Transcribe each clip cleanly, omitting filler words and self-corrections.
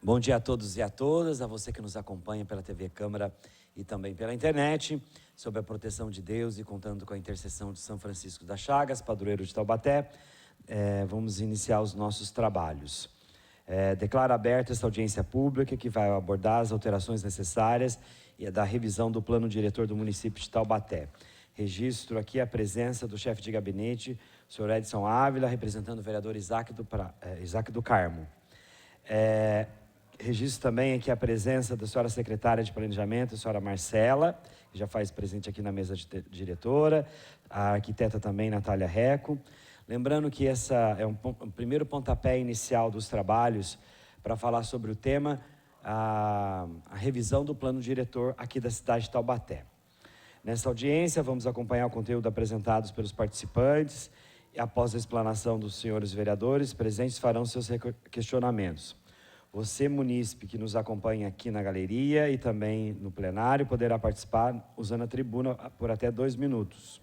Bom dia a todos e a todas, a você que nos acompanha pela TV Câmara e também pela internet, sob a proteção de Deus e contando com a intercessão de São Francisco das Chagas, padroeiro de Taubaté, vamos iniciar os nossos trabalhos. Declaro aberta esta audiência pública que vai abordar as alterações necessárias e da revisão do plano diretor do município de Taubaté. Registro aqui a presença do chefe de gabinete, o senhor Edson Ávila, representando o vereador Isaac do Carmo. Registro também aqui a presença da senhora secretária de Planejamento, a senhora Marcela, que já faz presente aqui na mesa de diretora, a arquiteta também, Natália Reco. Lembrando que essa é um primeiro pontapé inicial dos trabalhos para falar sobre o tema, a revisão do plano diretor aqui da cidade de Taubaté. Nessa audiência, vamos acompanhar o conteúdo apresentado pelos participantes e após a explanação dos senhores vereadores, presentes farão seus questionamentos. Você, munícipe, que nos acompanha aqui na galeria e também no plenário, poderá participar usando a tribuna por até 2 minutos,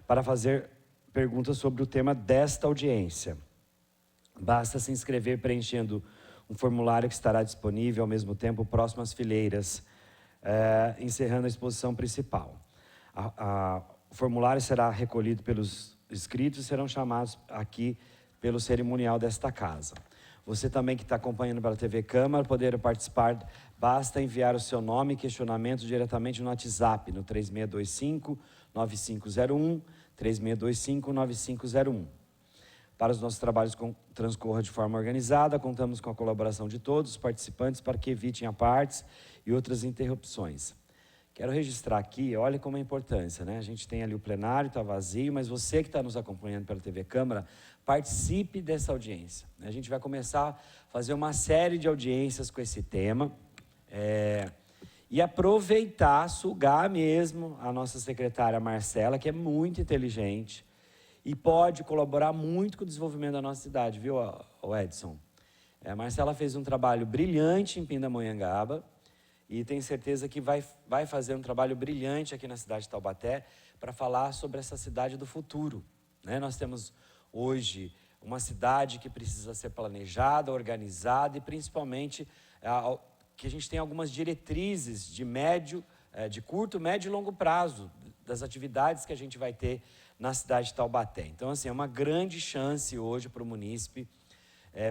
para fazer perguntas sobre o tema desta audiência. Basta se inscrever preenchendo um formulário que estará disponível ao mesmo tempo próximo às fileiras, encerrando a exposição principal. O formulário será recolhido pelos inscritos e serão chamados aqui pelo cerimonial desta casa. Você também que está acompanhando pela TV Câmara, poder participar, basta enviar o seu nome e questionamento diretamente no WhatsApp, no 3625-9501, 3625-9501. Para os nossos trabalhos transcorra de forma organizada, contamos com a colaboração de todos os participantes para que evitem apartes e outras interrupções. Quero registrar aqui, olha como é a importância, né? A gente tem ali o plenário, está vazio, mas você que está nos acompanhando pela TV Câmara, participe dessa audiência. A gente vai começar a fazer uma série de audiências com esse tema e aproveitar, sugar mesmo a nossa secretária Marcela, que é muito inteligente e pode colaborar muito com o desenvolvimento da nossa cidade, viu, Edson? A Marcela fez um trabalho brilhante em Pindamonhangaba, e tenho certeza que vai fazer um trabalho brilhante aqui na cidade de Taubaté para falar sobre essa cidade do futuro, né? Nós temos hoje uma cidade que precisa ser planejada, organizada e principalmente que a gente tem algumas diretrizes de curto, médio e longo prazo das atividades que a gente vai ter na cidade de Taubaté. Então, assim, é uma grande chance hoje para o munícipe,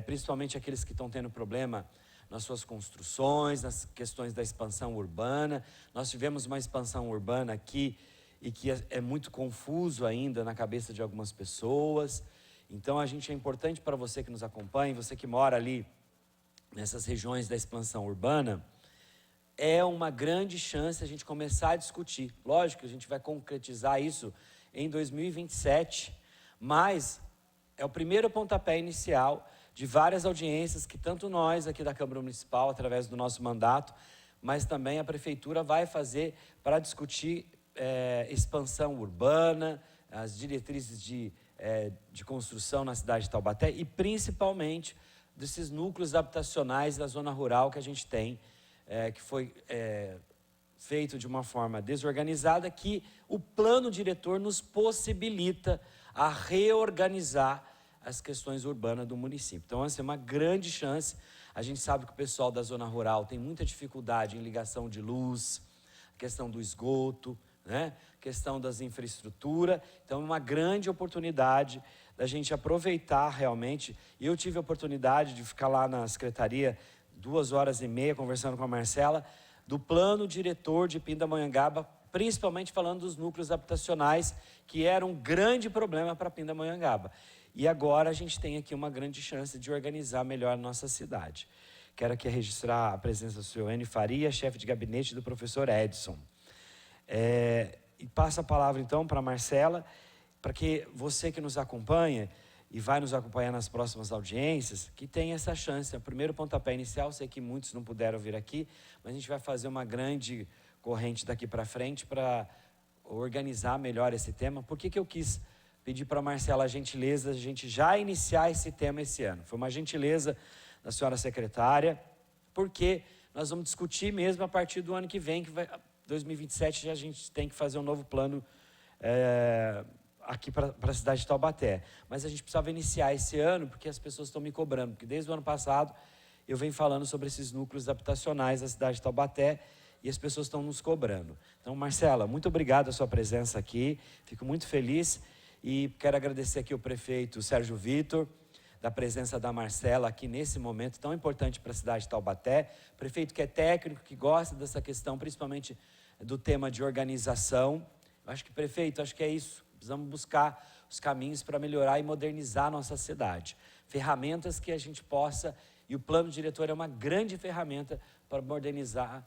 principalmente aqueles que estão tendo problema nas suas construções, nas questões da expansão urbana. Nós tivemos uma expansão urbana aqui e que é muito confuso ainda na cabeça de algumas pessoas. Então, é importante para você que nos acompanha, você que mora ali nessas regiões da expansão urbana, é uma grande chance a gente começar a discutir. Lógico que a gente vai concretizar isso em 2027, mas é o primeiro pontapé inicial de várias audiências que tanto nós aqui da Câmara Municipal, através do nosso mandato, mas também a Prefeitura vai fazer para discutir expansão urbana, as diretrizes de construção na cidade de Taubaté e principalmente desses núcleos habitacionais da zona rural que a gente tem, que foi feito de uma forma desorganizada, que o plano diretor nos possibilita a reorganizar as questões urbanas do município. Então, essa é uma grande chance. A gente sabe que o pessoal da zona rural tem muita dificuldade em ligação de luz, a questão do esgoto, né? A questão das infraestruturas. Então, é uma grande oportunidade da gente aproveitar realmente. E eu tive a oportunidade de ficar lá na secretaria 2h30 conversando com a Marcela, do plano diretor de Pindamonhangaba, principalmente falando dos núcleos habitacionais, que era um grande problema para Pindamonhangaba. E agora a gente tem aqui uma grande chance de organizar melhor a nossa cidade. Quero aqui registrar a presença do senhor Enio Faria, chefe de gabinete do professor Edson. E passo a palavra então para a Marcela, para que você que nos acompanha e vai nos acompanhar nas próximas audiências, que tem essa chance. É o primeiro pontapé inicial, sei que muitos não puderam vir aqui, mas a gente vai fazer uma grande corrente daqui para frente para organizar melhor esse tema. Por que eu quis pedir para a Marcela a gentileza de a gente já iniciar esse tema esse ano? Foi uma gentileza da senhora secretária, porque nós vamos discutir mesmo a partir do ano que vem, 2027, já a gente tem que fazer um novo plano aqui para a cidade de Taubaté. Mas a gente precisava iniciar esse ano, porque as pessoas estão me cobrando, porque desde o ano passado eu venho falando sobre esses núcleos habitacionais da cidade de Taubaté, e as pessoas estão nos cobrando. Então, Marcela, muito obrigado a sua presença aqui, fico muito feliz, e quero agradecer aqui o prefeito Sérgio Vitor, da presença da Marcela aqui nesse momento tão importante para a cidade de Taubaté, prefeito que é técnico, que gosta dessa questão, principalmente do tema de organização. Acho que, prefeito, acho que é isso, precisamos buscar os caminhos para melhorar e modernizar a nossa cidade. Ferramentas que a gente possa, e o plano diretor é uma grande ferramenta para modernizar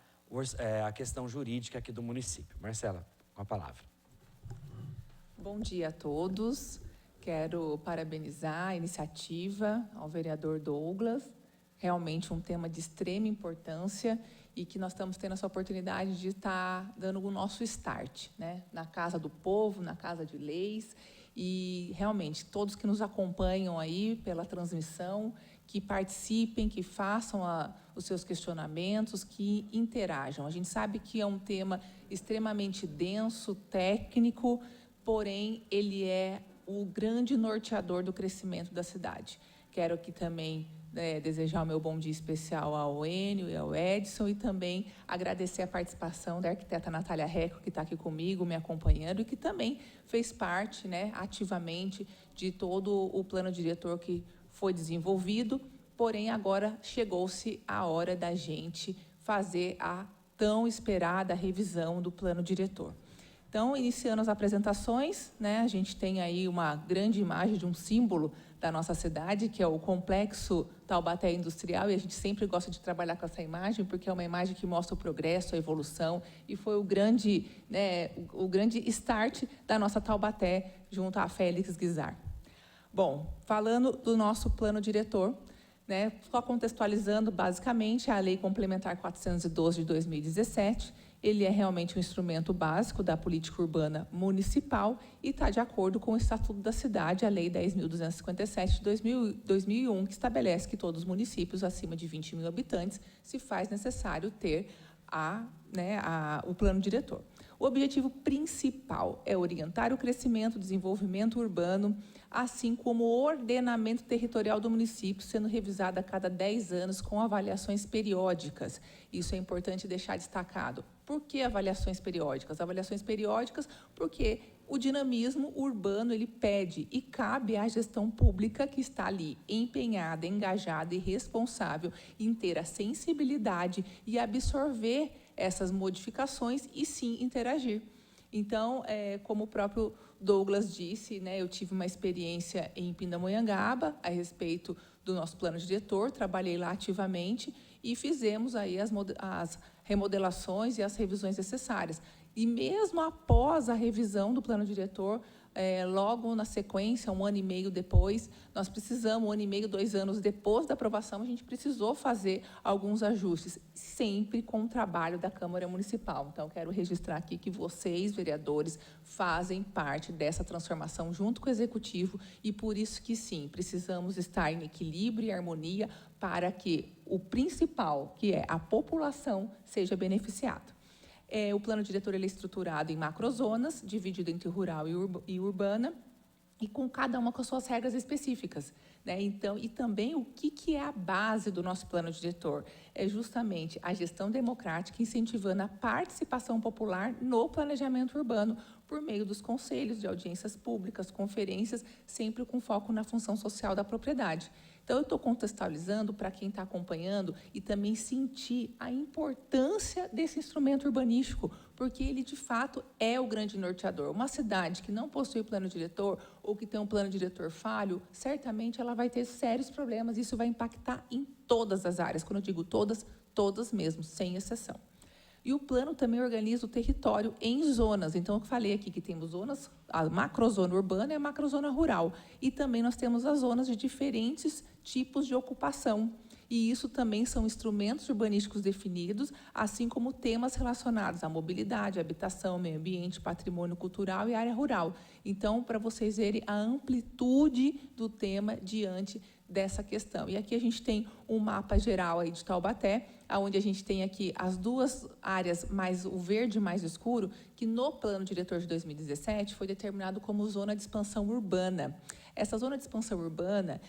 a questão jurídica aqui do município. Marcela, com a palavra. Bom dia a todos. Quero parabenizar a iniciativa ao vereador Douglas. Realmente um tema de extrema importância e que nós estamos tendo essa oportunidade de estar dando o nosso start, né? Na Casa do Povo, na Casa de Leis. E realmente todos que nos acompanham aí pela transmissão, que participem, que façam os seus questionamentos, que interajam. A gente sabe que é um tema extremamente denso, técnico, porém ele é o grande norteador do crescimento da cidade. Quero aqui também desejar o meu bom dia especial ao Enio e ao Edson, e também agradecer a participação da arquiteta Natália Reco, que está aqui comigo, me acompanhando, e que também fez parte, né, ativamente de todo o plano diretor que foi desenvolvido, porém agora chegou-se a hora da gente fazer a tão esperada revisão do plano diretor. Então, iniciando as apresentações, né, a gente tem aí uma grande imagem de um símbolo da nossa cidade, que é o Complexo Taubaté Industrial, e a gente sempre gosta de trabalhar com essa imagem, porque é uma imagem que mostra o progresso, a evolução, e foi o grande start da nossa Taubaté, junto à Félix Guizar. Bom, falando do nosso plano diretor, né, só contextualizando basicamente a Lei Complementar 412 de 2017, ele é realmente um instrumento básico da política urbana municipal e está de acordo com o Estatuto da Cidade, a Lei 10.257 de 2001, que estabelece que todos os municípios acima de 20 mil habitantes se faz necessário ter o plano diretor. O objetivo principal é orientar o crescimento, desenvolvimento urbano, assim como o ordenamento territorial do município, sendo revisado a cada 10 anos com avaliações periódicas. Isso é importante deixar destacado. Por que avaliações periódicas? Avaliações periódicas porque o dinamismo urbano ele pede e cabe à gestão pública que está ali empenhada, engajada e responsável em ter a sensibilidade e absorver essas modificações e sim interagir. Então, como o próprio Douglas disse, né, eu tive uma experiência em Pindamonhangaba a respeito do nosso plano diretor, trabalhei lá ativamente e fizemos aí as remodelações e as revisões necessárias. E mesmo após a revisão do plano diretor, logo na sequência, 1 ano e meio depois, nós precisamos, 1 ano e meio, 2 anos depois da aprovação, a gente precisou fazer alguns ajustes, sempre com o trabalho da Câmara Municipal. Então, quero registrar aqui que vocês, vereadores, fazem parte dessa transformação junto com o Executivo e por isso que sim, precisamos estar em equilíbrio e harmonia para que o principal, que é a população, seja beneficiado. O plano diretor ele é estruturado em macrozonas, dividido entre rural e urbana, e com cada uma com as suas regras específicas, né? Então, e também o que é a base do nosso plano diretor? É justamente a gestão democrática, incentivando a participação popular no planejamento urbano, por meio dos conselhos de audiências públicas, conferências, sempre com foco na função social da propriedade. Então, eu estou contextualizando para quem está acompanhando e também sentir a importância desse instrumento urbanístico, porque ele, de fato, é o grande norteador. Uma cidade que não possui plano diretor ou que tem um plano diretor falho, certamente ela vai ter sérios problemas. Isso vai impactar em todas as áreas. Quando eu digo todas, todas mesmo, sem exceção. E o plano também organiza o território em zonas. Então, eu falei aqui que temos zonas, a macrozona urbana e a macrozona rural. E também nós temos as zonas de diferentes tipos de ocupação. E isso também são instrumentos urbanísticos definidos, assim como temas relacionados à mobilidade, habitação, meio ambiente, patrimônio cultural e área rural. Então, para vocês verem a amplitude do tema diante dessa questão. E aqui a gente tem um mapa geral aí de Taubaté, onde a gente tem aqui as duas áreas, mais o verde mais escuro, que no plano diretor de 2017 foi determinado como zona de expansão urbana. Essa zona de expansão urbana,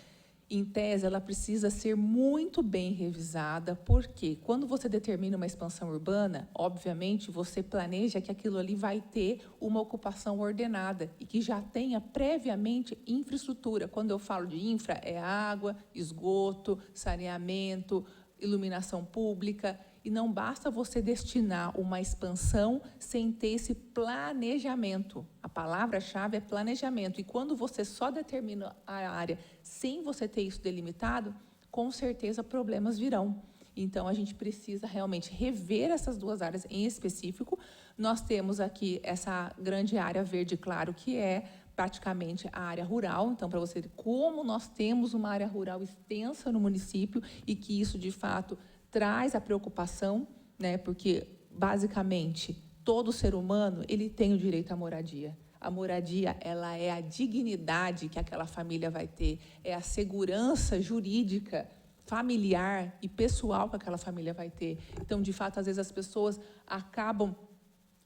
em tese, ela precisa ser muito bem revisada, porque quando você determina uma expansão urbana, obviamente, você planeja que aquilo ali vai ter uma ocupação ordenada e que já tenha previamente infraestrutura. Quando eu falo de infra, é água, esgoto, saneamento, iluminação pública, e não basta você destinar uma expansão sem ter esse planejamento. A palavra-chave é planejamento. E quando você só determina a área sem você ter isso delimitado, com certeza problemas virão. Então, a gente precisa realmente rever essas duas áreas em específico. Nós temos aqui essa grande área verde claro, que é praticamente a área rural. Então, para você ver como nós temos uma área rural extensa no município e que isso, de fato, traz a preocupação, né? Porque, basicamente, todo ser humano ele tem o direito à moradia. A moradia, ela é a dignidade que aquela família vai ter, é a segurança jurídica, familiar e pessoal que aquela família vai ter. Então, de fato, às vezes as pessoas acabam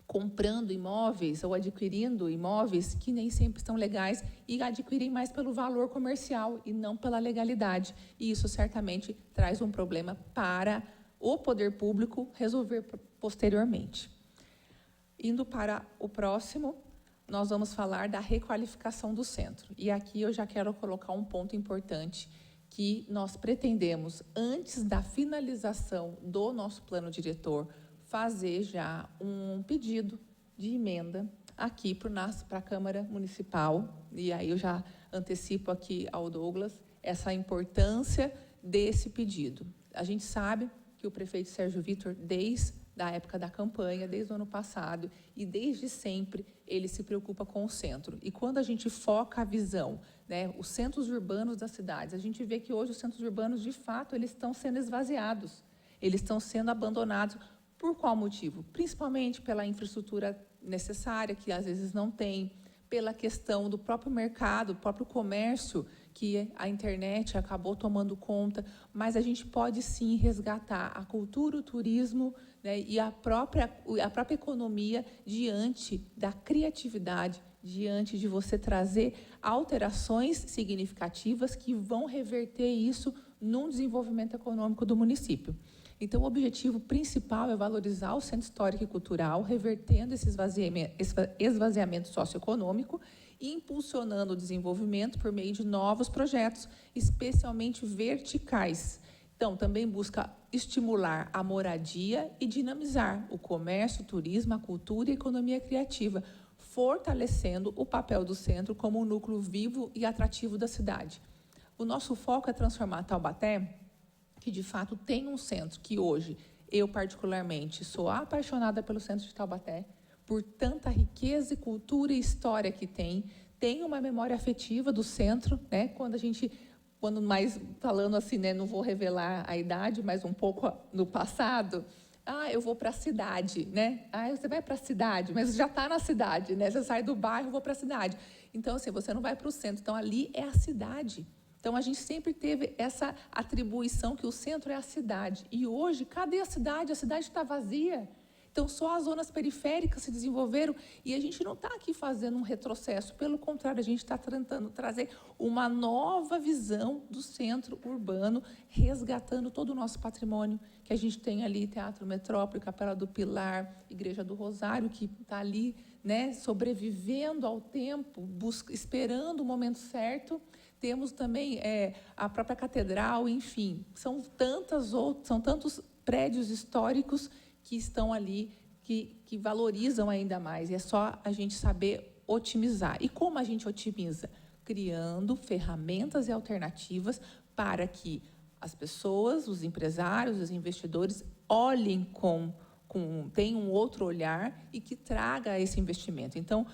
comprando imóveis ou adquirindo imóveis que nem sempre estão legais e adquirem mais pelo valor comercial e não pela legalidade. E isso certamente traz um problema para o poder público resolver posteriormente. Indo para o próximo, nós vamos falar da requalificação do centro. E aqui eu já quero colocar um ponto importante que nós pretendemos, antes da finalização do nosso plano diretor, fazer já um pedido de emenda aqui para a Câmara Municipal, e aí eu já antecipo aqui ao Douglas essa importância desse pedido. A gente sabe que o prefeito Sérgio Vitor, desde a época da campanha, desde o ano passado, e desde sempre, ele se preocupa com o centro. E quando a gente foca a visão, né, os centros urbanos das cidades, a gente vê que hoje os centros urbanos, de fato, eles estão sendo esvaziados, eles estão sendo abandonados. Por qual motivo? Principalmente pela infraestrutura necessária, que às vezes não tem, pela questão do próprio mercado, do próprio comércio, que a internet acabou tomando conta, mas a gente pode sim resgatar a cultura, o turismo, né, e a própria economia diante da criatividade, diante de você trazer alterações significativas que vão reverter isso num desenvolvimento econômico do município. Então, o objetivo principal é valorizar o centro histórico e cultural, revertendo esse esvaziamento socioeconômico e impulsionando o desenvolvimento por meio de novos projetos, especialmente verticais. Então, também busca estimular a moradia e dinamizar o comércio, o turismo, a cultura e a economia criativa, fortalecendo o papel do centro como um núcleo vivo e atrativo da cidade. O nosso foco é transformar Taubaté, que de fato tem um centro que hoje, eu particularmente, sou apaixonada pelo centro de Taubaté, por tanta riqueza e cultura e história que tem uma memória afetiva do centro, né? Quando mais falando assim, né, não vou revelar a idade, mas um pouco no passado, eu vou para a cidade, né? Você vai para a cidade, mas já está na cidade, né? Você sai do bairro, vou para a cidade. Então, assim, você não vai para o centro. Então, ali é a cidade. Então, a gente sempre teve essa atribuição que o centro é a cidade. E hoje, cadê a cidade? A cidade está vazia. Então, só as zonas periféricas se desenvolveram e a gente não está aqui fazendo um retrocesso. Pelo contrário, a gente está tentando trazer uma nova visão do centro urbano, resgatando todo o nosso patrimônio, que a gente tem ali, Teatro Metrópole, Capela do Pilar, Igreja do Rosário, que está ali, né, sobrevivendo ao tempo, esperando o momento certo. Temos também a própria catedral, enfim, são tantos prédios históricos que estão ali, que valorizam ainda mais. E é só a gente saber otimizar. E como a gente otimiza? Criando ferramentas e alternativas para que as pessoas, os empresários, os investidores, olhem com tenha um outro olhar e que traga esse investimento. Então,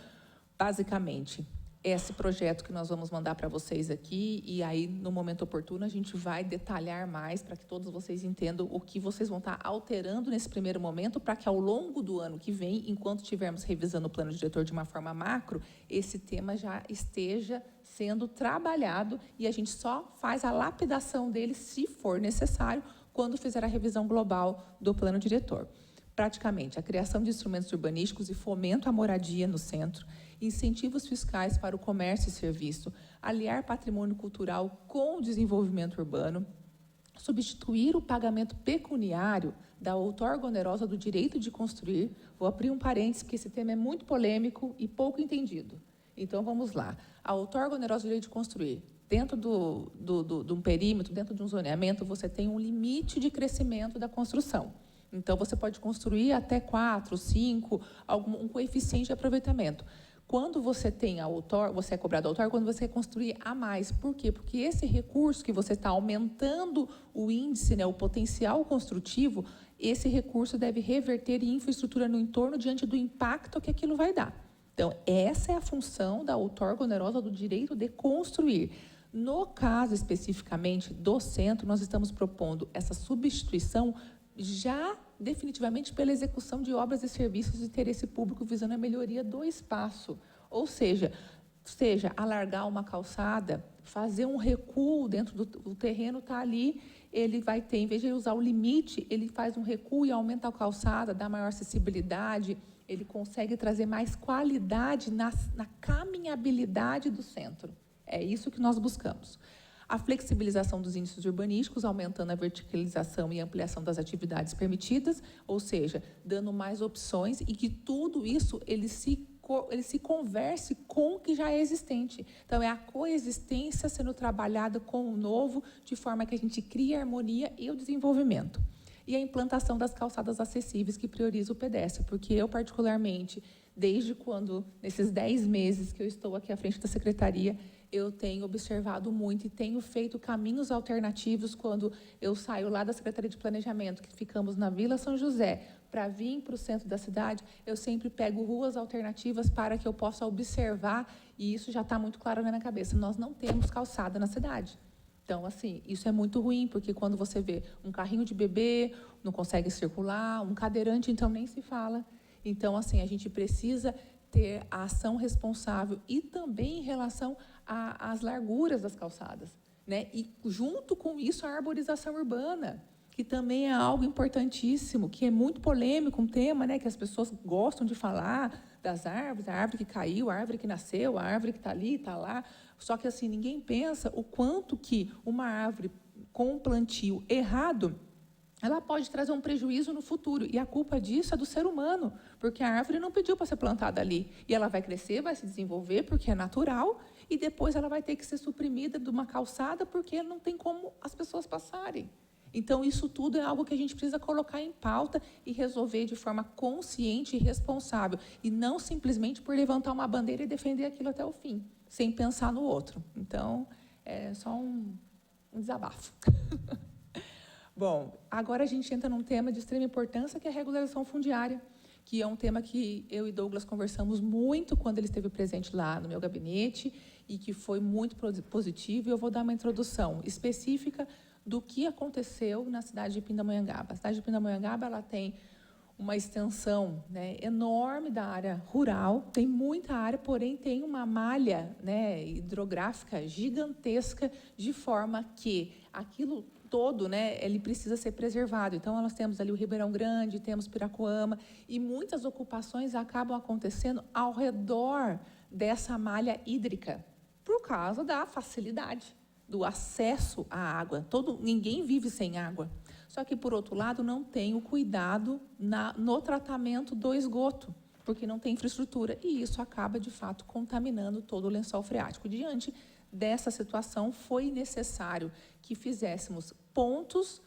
basicamente, esse projeto que nós vamos mandar para vocês aqui, e aí, no momento oportuno, a gente vai detalhar mais para que todos vocês entendam o que vocês vão estar alterando nesse primeiro momento, para que ao longo do ano que vem, enquanto estivermos revisando o plano diretor de uma forma macro, esse tema já esteja sendo trabalhado e a gente só faz a lapidação dele, se for necessário, quando fizer a revisão global do plano diretor. Praticamente, a criação de instrumentos urbanísticos e fomento à moradia no centro, incentivos fiscais para o comércio e serviço, aliar patrimônio cultural com o desenvolvimento urbano, substituir o pagamento pecuniário da outorga onerosa do direito de construir. Vou abrir um parênteses, porque esse tema é muito polêmico e pouco entendido. Então, vamos lá. A outorga onerosa do direito de construir. Dentro de um perímetro, dentro de um zoneamento, você tem um limite de crescimento da construção. Então, você pode construir até 4, 5, um coeficiente de aproveitamento. Quando você tem a outorga, você é cobrado a outorga quando você construir a mais. Por quê? Porque esse recurso que você está aumentando o índice, né, o potencial construtivo, esse recurso deve reverter em infraestrutura no entorno diante do impacto que aquilo vai dar. Então, essa é a função da outorga onerosa do direito de construir. No caso, especificamente, do centro, nós estamos propondo essa substituição já definitivamente pela execução de obras e serviços de interesse público visando a melhoria do espaço. Ou seja, alargar uma calçada, fazer um recuo dentro do terreno, está ali, ele vai ter, em vez de usar o limite, ele faz um recuo e aumenta a calçada, dá maior acessibilidade, ele consegue trazer mais qualidade na caminhabilidade do centro. É isso que nós buscamos. A flexibilização dos índices urbanísticos, aumentando a verticalização e ampliação das atividades permitidas, ou seja, dando mais opções e que tudo isso ele se converse com o que já é existente. Então, é a coexistência sendo trabalhada com o novo, de forma que a gente crie a harmonia e o desenvolvimento. E a implantação das calçadas acessíveis, que prioriza o pedestre, porque eu, particularmente, desde quando, nesses 10 meses que eu estou aqui à frente da Secretaria, eu tenho observado muito e tenho feito caminhos alternativos quando eu saio lá da Secretaria de Planejamento, que ficamos na Vila São José, para vir para o centro da cidade, eu sempre pego ruas alternativas para que eu possa observar, e isso já está muito claro na minha cabeça, nós não temos calçada na cidade. Então, assim, isso é muito ruim, porque quando você vê um carrinho de bebê, não consegue circular, um cadeirante, então nem se fala. Então, assim, a gente precisa ter a ação responsável e também em relação às larguras das calçadas, né? E, junto com isso, a arborização urbana, que também é algo importantíssimo, que é muito polêmico, um tema, né, que as pessoas gostam de falar das árvores, a árvore que caiu, a árvore que nasceu, a árvore que está ali, está lá. Só que, assim, ninguém pensa o quanto que uma árvore com um plantio errado, ela pode trazer um prejuízo no futuro. E a culpa disso é do ser humano, porque a árvore não pediu para ser plantada ali. E ela vai crescer, vai se desenvolver, porque é natural, e depois ela vai ter que ser suprimida de uma calçada, porque não tem como as pessoas passarem. Então, isso tudo é algo que a gente precisa colocar em pauta e resolver de forma consciente e responsável, e não simplesmente por levantar uma bandeira e defender aquilo até o fim, sem pensar no outro. Então, é só um desabafo. Bom, agora a gente entra num tema de extrema importância, que é a regularização fundiária, que é um tema que eu e Douglas conversamos muito quando ele esteve presente lá no meu gabinete e que foi muito positivo, e eu vou dar uma introdução específica do que aconteceu na cidade de Pindamonhangaba. A cidade de Pindamonhangaba, ela tem uma extensão, né, enorme da área rural, tem muita área, porém tem uma malha, né, hidrográfica gigantesca, de forma que aquilo todo, né, ele precisa ser preservado. Então, nós temos ali o Ribeirão Grande, temos Piracoama, e muitas ocupações acabam acontecendo ao redor dessa malha hídrica, por causa da facilidade do acesso à água. Ninguém vive sem água. Só que, por outro lado, não tem o cuidado no tratamento do esgoto, porque não tem infraestrutura, e isso acaba, de fato, contaminando todo o lençol freático. Diante dessa situação, foi necessário que fizéssemos pontos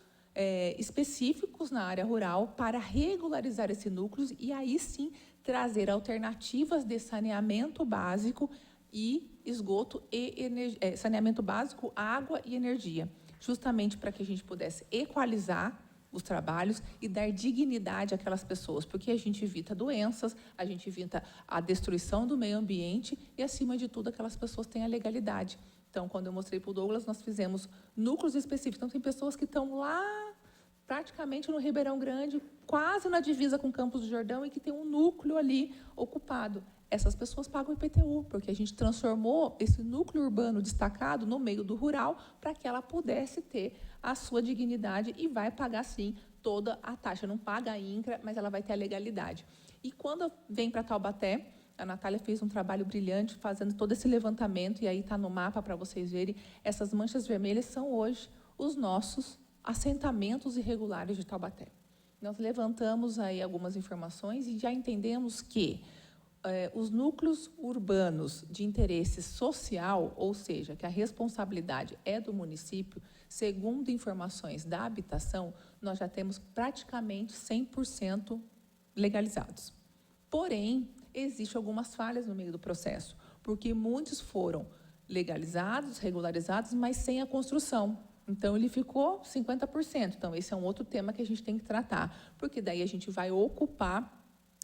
específicos na área rural para regularizar esse núcleo e, aí sim, trazer alternativas de saneamento básico e esgoto e saneamento básico, água e energia, justamente para que a gente pudesse equalizar os trabalhos e dar dignidade àquelas pessoas, porque a gente evita doenças, a gente evita a destruição do meio ambiente e, acima de tudo, aquelas pessoas têm a legalidade. Então, quando eu mostrei para o Douglas, nós fizemos núcleos específicos. Então, tem pessoas que estão lá, praticamente no Ribeirão Grande, quase na divisa com Campos do Jordão, e que tem um núcleo ali ocupado. Essas pessoas pagam IPTU, porque a gente transformou esse núcleo urbano destacado no meio do rural para que ela pudesse ter a sua dignidade e vai pagar, sim, toda a taxa. Não paga a INCRA, mas ela vai ter a legalidade. E quando vem para Taubaté, a Natália fez um trabalho brilhante fazendo todo esse levantamento, e aí está no mapa para vocês verem, essas manchas vermelhas são hoje os nossos assentamentos irregulares de Taubaté. Nós levantamos aí algumas informações e já entendemos que os núcleos urbanos de interesse social, ou seja, que a responsabilidade é do município, segundo informações da habitação, nós já temos praticamente 100% legalizados. Porém, existem algumas falhas no meio do processo, porque muitos foram legalizados, regularizados, mas sem a construção. Então, ele ficou 50%. Então, esse é um outro tema que a gente tem que tratar, porque daí a gente vai ocupar,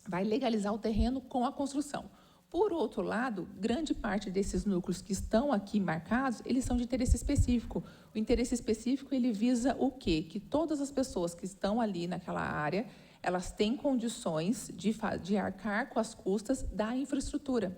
vai legalizar o terreno com a construção. Por outro lado, grande parte desses núcleos que estão aqui marcados, eles são de interesse específico. O interesse específico, ele visa o quê? Que todas as pessoas que estão ali naquela área, elas têm condições de arcar com as custas da infraestrutura.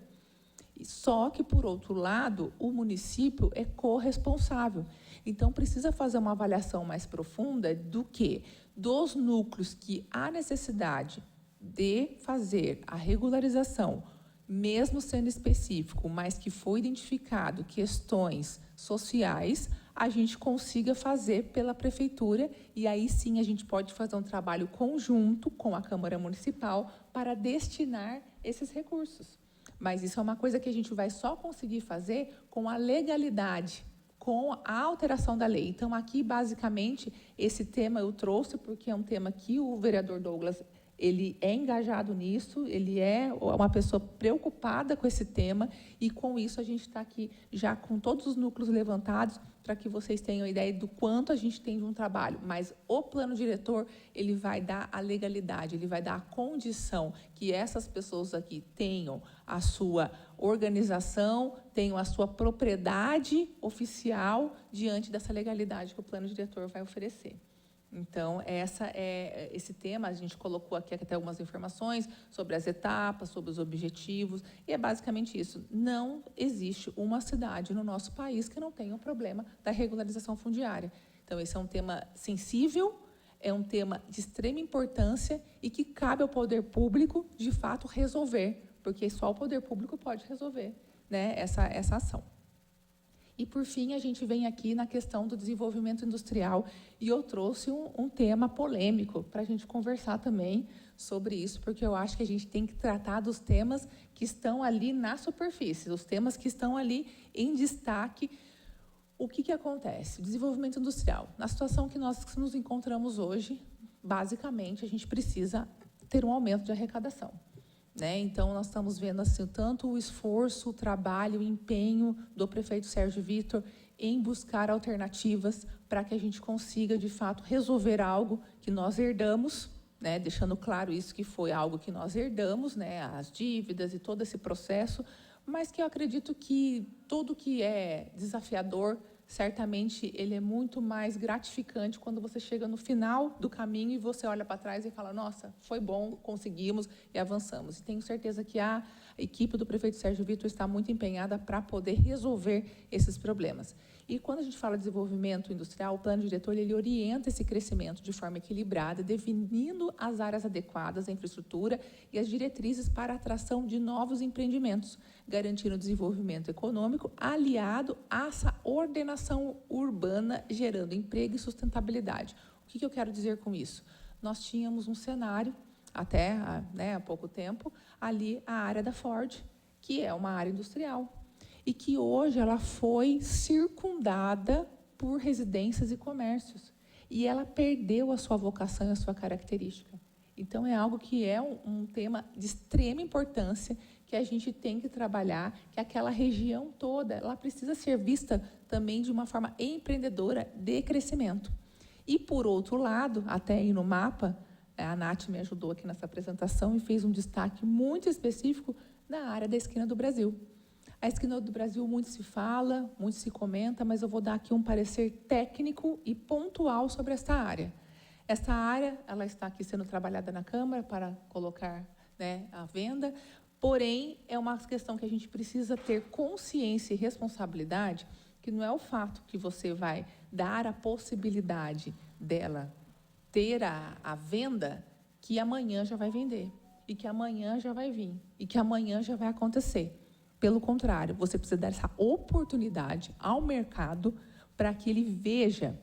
Só que, por outro lado, o município é corresponsável. Então, precisa fazer uma avaliação mais profunda do que dos núcleos que há necessidade de fazer a regularização, mesmo sendo específico, mas que foi identificado questões sociais, a gente consiga fazer pela prefeitura, e aí sim a gente pode fazer um trabalho conjunto com a Câmara Municipal para destinar esses recursos. Mas isso é uma coisa que a gente vai só conseguir fazer com a legalidade, com a alteração da lei. Então, aqui, basicamente, esse tema eu trouxe porque é um tema que o vereador Douglas, ele é engajado nisso, ele é uma pessoa preocupada com esse tema, e com isso a gente está aqui já com todos os núcleos levantados para que vocês tenham ideia do quanto a gente tem de um trabalho. Mas o plano diretor, ele vai dar a legalidade, ele vai dar a condição que essas pessoas aqui tenham a sua organização, tenham a sua propriedade oficial diante dessa legalidade que o plano diretor vai oferecer. Então, esse tema, a gente colocou aqui até algumas informações sobre as etapas, sobre os objetivos, e é basicamente isso. Não existe uma cidade no nosso país que não tenha o problema da regularização fundiária. Então, esse é um tema sensível, é um tema de extrema importância e que cabe ao poder público, de fato, resolver, porque só o poder público pode resolver, né, essa ação. E, por fim, a gente vem aqui na questão do desenvolvimento industrial, e eu trouxe um tema polêmico para a gente conversar também sobre isso, porque eu acho que a gente tem que tratar dos temas que estão ali na superfície, os temas que estão ali em destaque. O que acontece? Desenvolvimento industrial. Na situação que nós nos encontramos hoje, basicamente, a gente precisa ter um aumento de arrecadação. Então, nós estamos vendo assim, tanto o esforço, o trabalho, o empenho do prefeito Sérgio Vitor em buscar alternativas para que a gente consiga, de fato, resolver algo que nós herdamos, deixando claro isso, que foi algo que nós herdamos, as dívidas e todo esse processo, mas que eu acredito que tudo que é desafiador, certamente ele é muito mais gratificante quando você chega no final do caminho e você olha para trás e fala, nossa, foi bom, conseguimos e avançamos. E tenho certeza que a equipe do prefeito Sérgio Vitor está muito empenhada para poder resolver esses problemas. E quando a gente fala de desenvolvimento industrial, o plano diretor ele orienta esse crescimento de forma equilibrada, definindo as áreas adequadas da infraestrutura e as diretrizes para a atração de novos empreendimentos, garantindo o desenvolvimento econômico aliado a essa ordenação urbana, gerando emprego e sustentabilidade. O que eu quero dizer com isso? Nós tínhamos um cenário, até há pouco tempo, ali a área da Ford, que é uma área industrial, e que hoje ela foi circundada por residências e comércios. E ela perdeu a sua vocação e a sua característica. Então, é algo que é um tema de extrema importância, que a gente tem que trabalhar, que aquela região toda ela precisa ser vista também de uma forma empreendedora de crescimento. E, por outro lado, até aí no mapa, a Nath me ajudou aqui nessa apresentação e fez um destaque muito específico na área da Esquina do Brasil. A Esquina do Brasil muito se fala, muito se comenta, mas eu vou dar aqui um parecer técnico e pontual sobre esta área. Esta área, ela está aqui sendo trabalhada na Câmara para colocar, né, à venda, porém, é uma questão que a gente precisa ter consciência e responsabilidade, que não é o fato que você vai dar a possibilidade dela ter a venda, que amanhã já vai vender, e que amanhã já vai vir, e que amanhã já vai acontecer. Pelo contrário, você precisa dar essa oportunidade ao mercado para que ele veja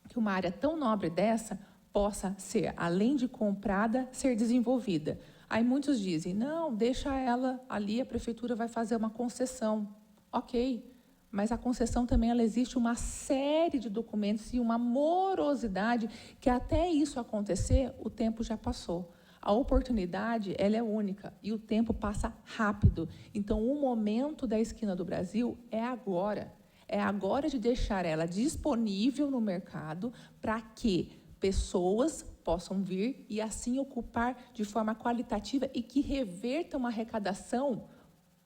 que uma área tão nobre dessa possa ser, além de comprada, ser desenvolvida. Aí muitos dizem, não, deixa ela ali, a prefeitura vai fazer uma concessão. Ok, mas a concessão também ela existe uma série de documentos e uma morosidade que até isso acontecer, o tempo já passou. A oportunidade ela é única e o tempo passa rápido. Então, o momento da Esquina do Brasil é agora. É agora de deixar ela disponível no mercado para que pessoas possam vir e assim ocupar de forma qualitativa e que reverta uma arrecadação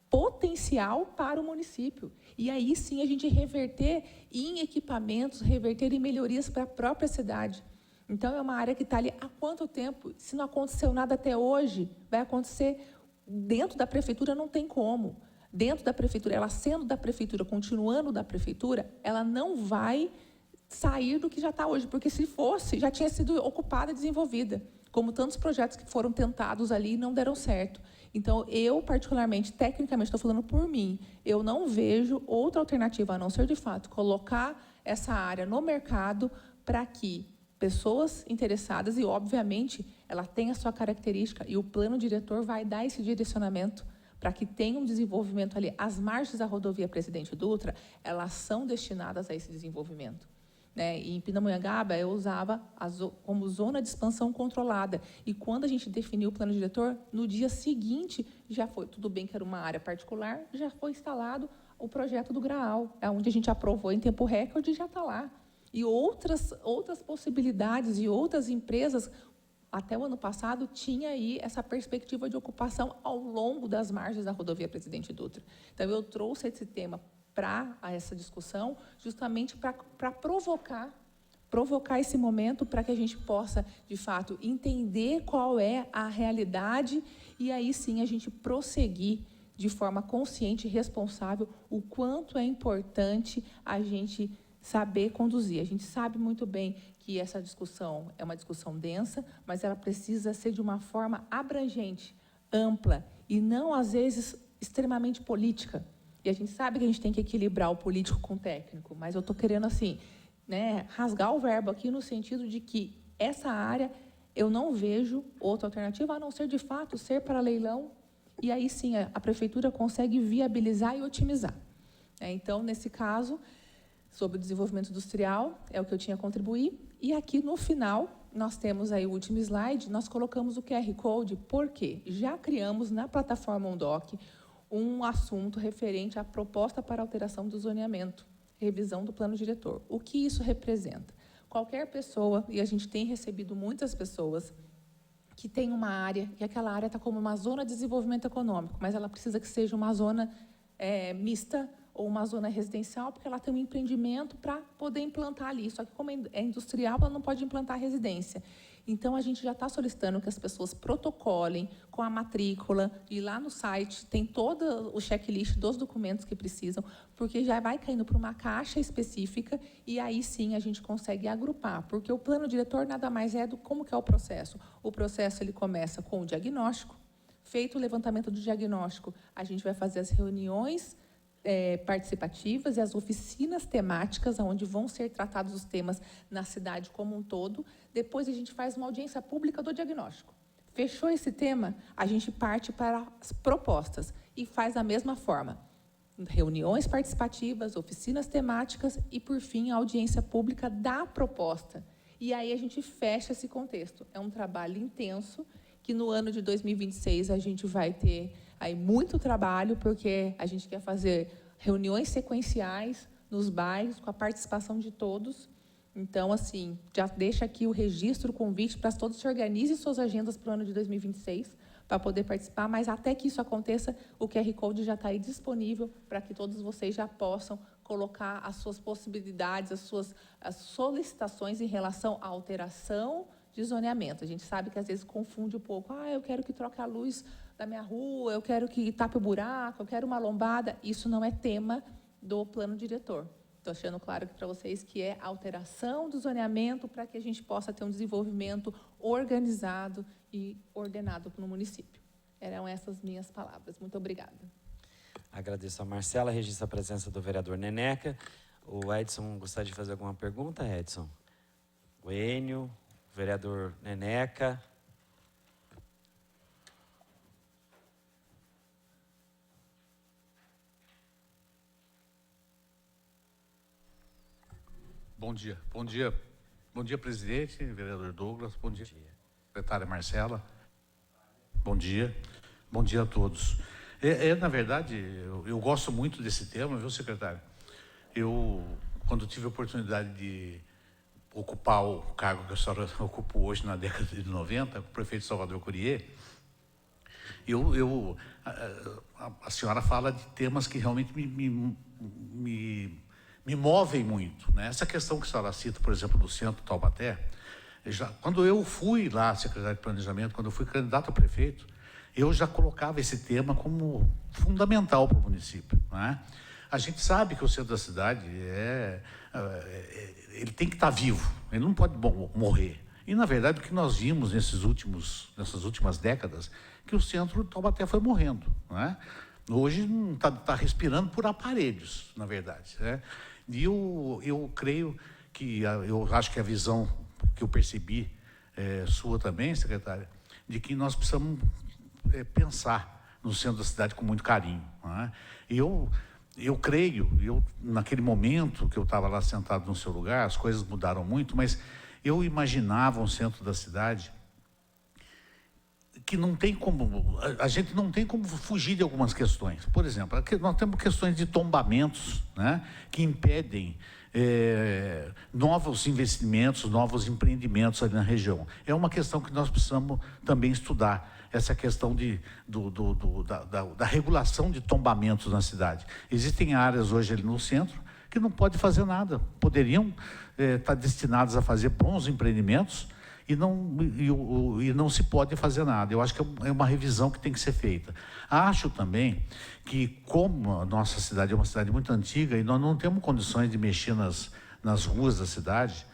potencial para o município. E aí sim a gente reverter em equipamentos, reverter em melhorias para a própria cidade. Então, é uma área que está ali há quanto tempo? Se não aconteceu nada até hoje, vai acontecer dentro da prefeitura, não tem como. Dentro da prefeitura, ela sendo da prefeitura, continuando da prefeitura, ela não vai sair do que já está hoje, porque se fosse, já tinha sido ocupada e desenvolvida, como tantos projetos que foram tentados ali e não deram certo. Então, eu, particularmente, tecnicamente, estou falando por mim, eu não vejo outra alternativa, a não ser, de fato, colocar essa área no mercado para que pessoas interessadas, e, obviamente, ela tem a sua característica, e o plano diretor vai dar esse direcionamento para que tenha um desenvolvimento ali. As margens da rodovia Presidente Dutra, elas são destinadas a esse desenvolvimento. Né? E em Pindamonhangaba, eu usava como zona de expansão controlada. E quando a gente definiu o plano diretor, no dia seguinte, já foi, tudo bem que era uma área particular, já foi instalado o projeto do Graal, onde a gente aprovou em tempo recorde e já está lá. E outras possibilidades e outras empresas, até o ano passado, tinha aí essa perspectiva de ocupação ao longo das margens da rodovia Presidente Dutra. Então, eu trouxe esse tema para essa discussão, justamente para provocar esse momento, para que a gente possa, de fato, entender qual é a realidade e aí sim a gente prosseguir de forma consciente e responsável o quanto é importante a gente saber conduzir. A gente sabe muito bem que essa discussão é uma discussão densa, mas ela precisa ser de uma forma abrangente, ampla, e não, às vezes, extremamente política. E a gente sabe que a gente tem que equilibrar o político com o técnico, mas eu estou querendo, assim, né, rasgar o verbo aqui no sentido de que essa área eu não vejo outra alternativa, a não ser, de fato, ser para leilão, e aí sim a prefeitura consegue viabilizar e otimizar. Então, nesse caso, sobre o desenvolvimento industrial, é o que eu tinha a contribuir. E aqui, no final, nós temos aí o último slide, nós colocamos o QR Code, porque já criamos na plataforma Ondoc um assunto referente à proposta para alteração do zoneamento, revisão do plano diretor. O que isso representa? Qualquer pessoa, e a gente tem recebido muitas pessoas, que tem uma área, e aquela área está como uma zona de desenvolvimento econômico, mas ela precisa que seja uma zona mista, ou uma zona residencial, porque ela tem um empreendimento para poder implantar ali. Só que, como é industrial, ela não pode implantar residência. Então, a gente já está solicitando que as pessoas protocolem com a matrícula, e lá no site tem todo o checklist dos documentos que precisam, porque já vai caindo para uma caixa específica, e aí sim a gente consegue agrupar, porque o plano diretor nada mais é do como que é o processo. O processo ele começa com o diagnóstico. Feito o levantamento do diagnóstico, a gente vai fazer as reuniões participativas e as oficinas temáticas, onde vão ser tratados os temas na cidade como um todo. Depois, a gente faz uma audiência pública do diagnóstico. Fechou esse tema, a gente parte para as propostas e faz da mesma forma. Reuniões participativas, oficinas temáticas e, por fim, a audiência pública da proposta. E aí a gente fecha esse contexto. É um trabalho intenso, que no ano de 2026 a gente vai ter aí muito trabalho, porque a gente quer fazer reuniões sequenciais nos bairros, com a participação de todos, Então, assim, já deixa aqui o registro, o convite para que todos se organizem suas agendas para o ano de 2026, para poder participar, mas até que isso aconteça, o QR Code já está aí disponível para que todos vocês já possam colocar as suas possibilidades, as solicitações em relação à alteração de zoneamento. A gente sabe que às vezes confunde um pouco. Eu quero que troque a luz da minha rua, eu quero que tape o buraco, eu quero uma lombada. Isso não é tema do plano diretor. Estou deixando claro aqui para vocês que é alteração do zoneamento para que a gente possa ter um desenvolvimento organizado e ordenado no município. Eram essas minhas palavras. Muito obrigada. Agradeço a Marcela, registro a presença do vereador Neneca. O Edson gostaria de fazer alguma pergunta, Edson? O Enio, o vereador Neneca. Bom dia, presidente, vereador Douglas, bom dia, secretária Marcela, bom dia a todos. Na verdade, eu gosto muito desse tema, viu, secretário? Eu, quando tive a oportunidade de ocupar o cargo que a senhora ocupou hoje na década de 90, com o prefeito Salvador Courier, a senhora fala de temas que realmente me movem muito, né? Essa questão que a senhora cita, por exemplo, do centro de Taubaté, quando eu fui lá, secretário de Planejamento, quando eu fui candidato a prefeito, eu já colocava esse tema como fundamental para o município, né? A gente sabe que o centro da cidade ele tem que estar vivo, ele não pode morrer. E, na verdade, o que nós vimos nessas últimas décadas, que o centro de Taubaté foi morrendo, né? Hoje está respirando por aparelhos, na verdade, né? E eu creio que, eu acho que a visão que eu percebi, sua também, secretária, de que nós precisamos pensar no centro da cidade com muito carinho, né? Eu creio, naquele momento que eu estava lá sentado no seu lugar, as coisas mudaram muito, mas eu imaginava um centro da cidade que não tem como, a gente não tem como fugir de algumas questões. Por exemplo, nós temos questões de tombamentos, né, que impedem novos investimentos, novos empreendimentos ali na região. É uma questão que nós precisamos também estudar, essa questão da regulação de tombamentos na cidade. Existem áreas hoje ali no centro que não pode fazer nada, poderiam estar destinadas a fazer bons empreendimentos, e não se pode fazer nada. Eu acho que é uma revisão que tem que ser feita. Acho também que, como a nossa cidade é uma cidade muito antiga e nós não temos condições de mexer nas ruas da cidade,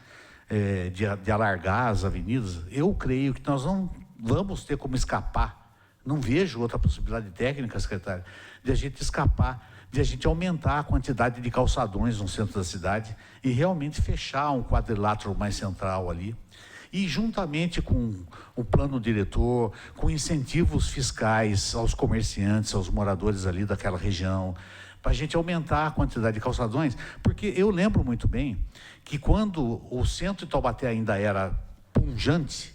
de alargar as avenidas, eu creio que nós não vamos ter como escapar. Não vejo outra possibilidade técnica, secretário, de a gente escapar, de a gente aumentar a quantidade de calçadões no centro da cidade e realmente fechar um quadrilátero mais central ali. E, juntamente com o plano diretor, com incentivos fiscais aos comerciantes, aos moradores ali daquela região, para a gente aumentar a quantidade de calçadões, porque eu lembro muito bem que quando o centro de Taubaté ainda era pujante,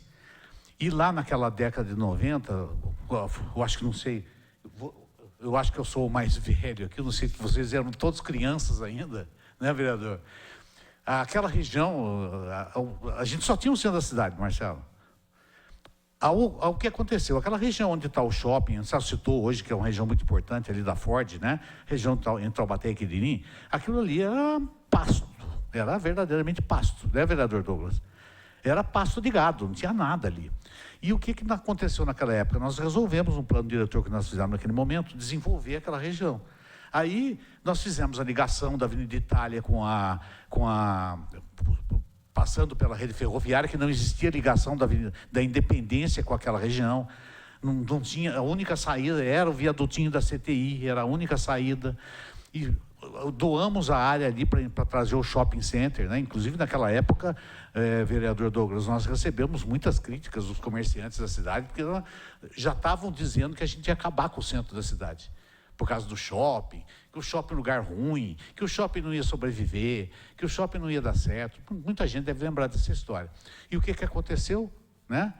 e lá naquela década de 90, eu acho que não sei, eu acho que eu sou o mais velho aqui, não sei se vocês eram todos crianças ainda, né, vereador? Aquela região, a gente só tinha o centro da cidade, Marcelo. O que aconteceu? Aquela região onde está o shopping, você citou hoje, que é uma região muito importante ali da Ford, né? Região entre Taubaté e Quiririm, aquilo ali era pasto, era verdadeiramente pasto, né, vereador Douglas? Era pasto de gado, não tinha nada ali. E o que aconteceu naquela época? Nós resolvemos um plano diretor que nós fizemos naquele momento, desenvolver aquela região. Aí nós fizemos a ligação da Avenida Itália passando pela rede ferroviária, que não existia ligação da Independência com aquela região. Não tinha, a única saída era o viadutinho da CTI, era a única saída. E doamos a área ali para trazer o shopping center, né? Inclusive naquela época, vereador Douglas, nós recebemos muitas críticas dos comerciantes da cidade, porque já estavam dizendo que a gente ia acabar com o centro da cidade, por causa do shopping, que o shopping é um lugar ruim, que o shopping não ia sobreviver, que o shopping não ia dar certo. Muita gente deve lembrar dessa história. E o que aconteceu, né?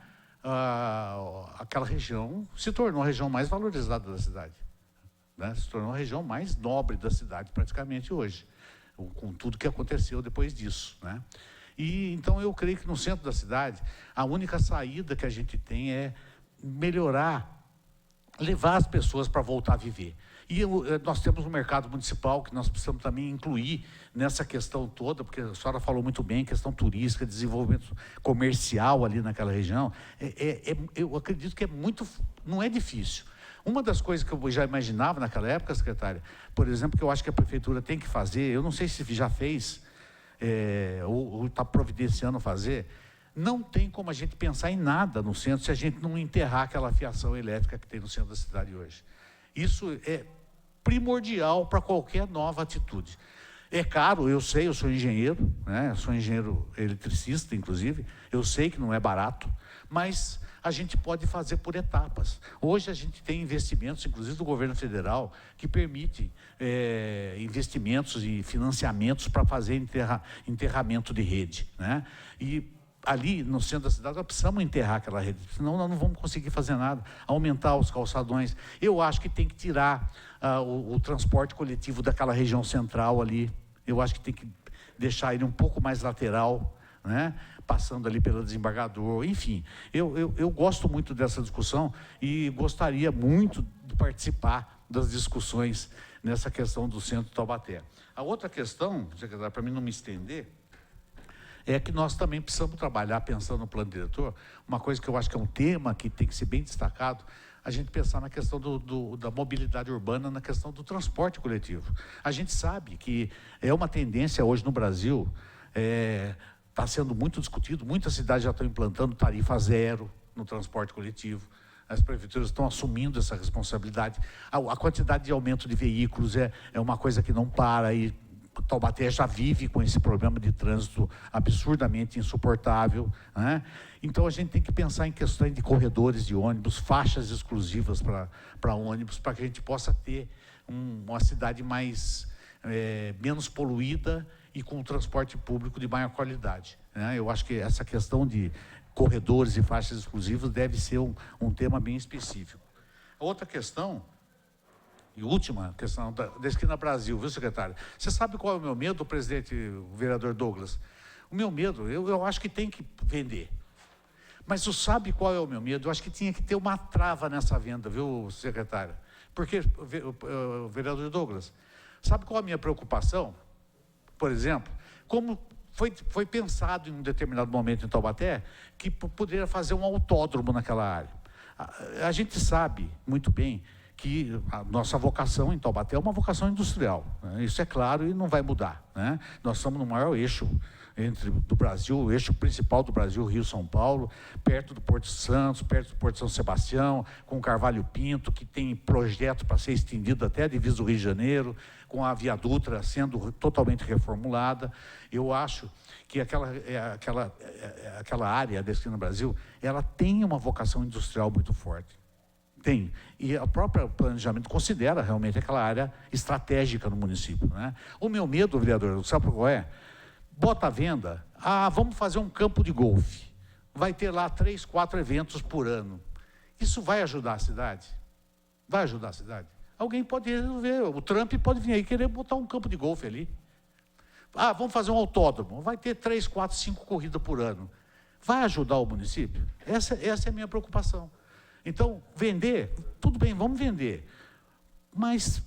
Aquela região se tornou a região mais valorizada da cidade, né? Se tornou a região mais nobre da cidade praticamente hoje, com tudo que aconteceu depois disso, né? E então eu creio que no centro da cidade, a única saída que a gente tem é melhorar, levar as pessoas para voltar a viver. E nós temos um mercado municipal que nós precisamos também incluir nessa questão toda, porque a senhora falou muito bem, questão turística, desenvolvimento comercial ali naquela região. Eu acredito que não é difícil. Uma das coisas que eu já imaginava naquela época, secretária, por exemplo, que eu acho que a prefeitura tem que fazer, eu não sei se já fez, ou está providenciando fazer, não tem como a gente pensar em nada no centro se a gente não enterrar aquela fiação elétrica que tem no centro da cidade hoje. Isso é primordial para qualquer nova atitude. É caro, eu sei, eu sou engenheiro, né? Eu sou engenheiro eletricista, inclusive, eu sei que não é barato, mas a gente pode fazer por etapas. Hoje a gente tem investimentos, inclusive do governo federal, que permite investimentos e financiamentos para fazer enterramento de rede, né? E ali no centro da cidade nós precisamos enterrar aquela rede, senão nós não vamos conseguir fazer nada, aumentar os calçadões. Eu acho que tem que tirar o transporte coletivo daquela região central ali, eu acho que tem que deixar ele um pouco mais lateral, né? Passando ali pelo desembargador, enfim. Eu gosto muito dessa discussão e gostaria muito de participar das discussões nessa questão do centro de Taubaté. A outra questão, secretário, para mim não me estender, é que nós também precisamos trabalhar, pensando no plano diretor, uma coisa que eu acho que é um tema que tem que ser bem destacado, a gente pensar na questão da mobilidade urbana, na questão do transporte coletivo. A gente sabe que é uma tendência hoje no Brasil, está sendo muito discutido, muitas cidades já estão implantando tarifa zero no transporte coletivo, as prefeituras estão assumindo essa responsabilidade, a quantidade de aumento de veículos é uma coisa que não para, e Taubaté já vive com esse problema de trânsito absurdamente insuportável, né? Então a gente tem que pensar em questões de corredores de ônibus, faixas exclusivas para ônibus, para que a gente possa ter uma cidade menos poluída e com um transporte público de maior qualidade, né? Eu acho que essa questão de corredores e faixas exclusivas deve ser um tema bem específico. A outra questão, e última questão, da Esquina Brasil, viu, secretário? Você sabe qual é o meu medo, presidente, o vereador Douglas? O meu medo, eu acho que tem que vender. Mas você sabe qual é o meu medo? Eu acho que tinha que ter uma trava nessa venda, viu, secretário? Porque, vereador Douglas, sabe qual é a minha preocupação? Por exemplo, como foi pensado em um determinado momento em Taubaté que poderia fazer um autódromo naquela área. A gente sabe muito bem que a nossa vocação em Taubaté é uma vocação industrial, né? Isso é claro e não vai mudar, né? Nós estamos no maior eixo do Brasil, o eixo principal do Brasil, Rio-São Paulo, perto do Porto Santos, perto do Porto São Sebastião, com Carvalho Pinto, que tem projeto para ser estendido até a divisa do Rio de Janeiro, com a Via Dutra sendo totalmente reformulada. Eu acho que aquela área da Esquina Brasil, ela tem uma vocação industrial muito forte. Tem. E o próprio planejamento considera realmente aquela área estratégica no município, né? O meu medo, vereador, sabe qual é? Bota à venda, vamos fazer um campo de golfe. Vai ter lá 3, 4 eventos por ano. Isso vai ajudar a cidade? Vai ajudar a cidade? Alguém pode resolver, o Trump pode vir aí querer botar um campo de golfe ali. Vamos fazer um autódromo, vai ter 3, 4, 5 corridas por ano. Vai ajudar o município? Essa é a minha preocupação. Então, vender, tudo bem, vamos vender. Mas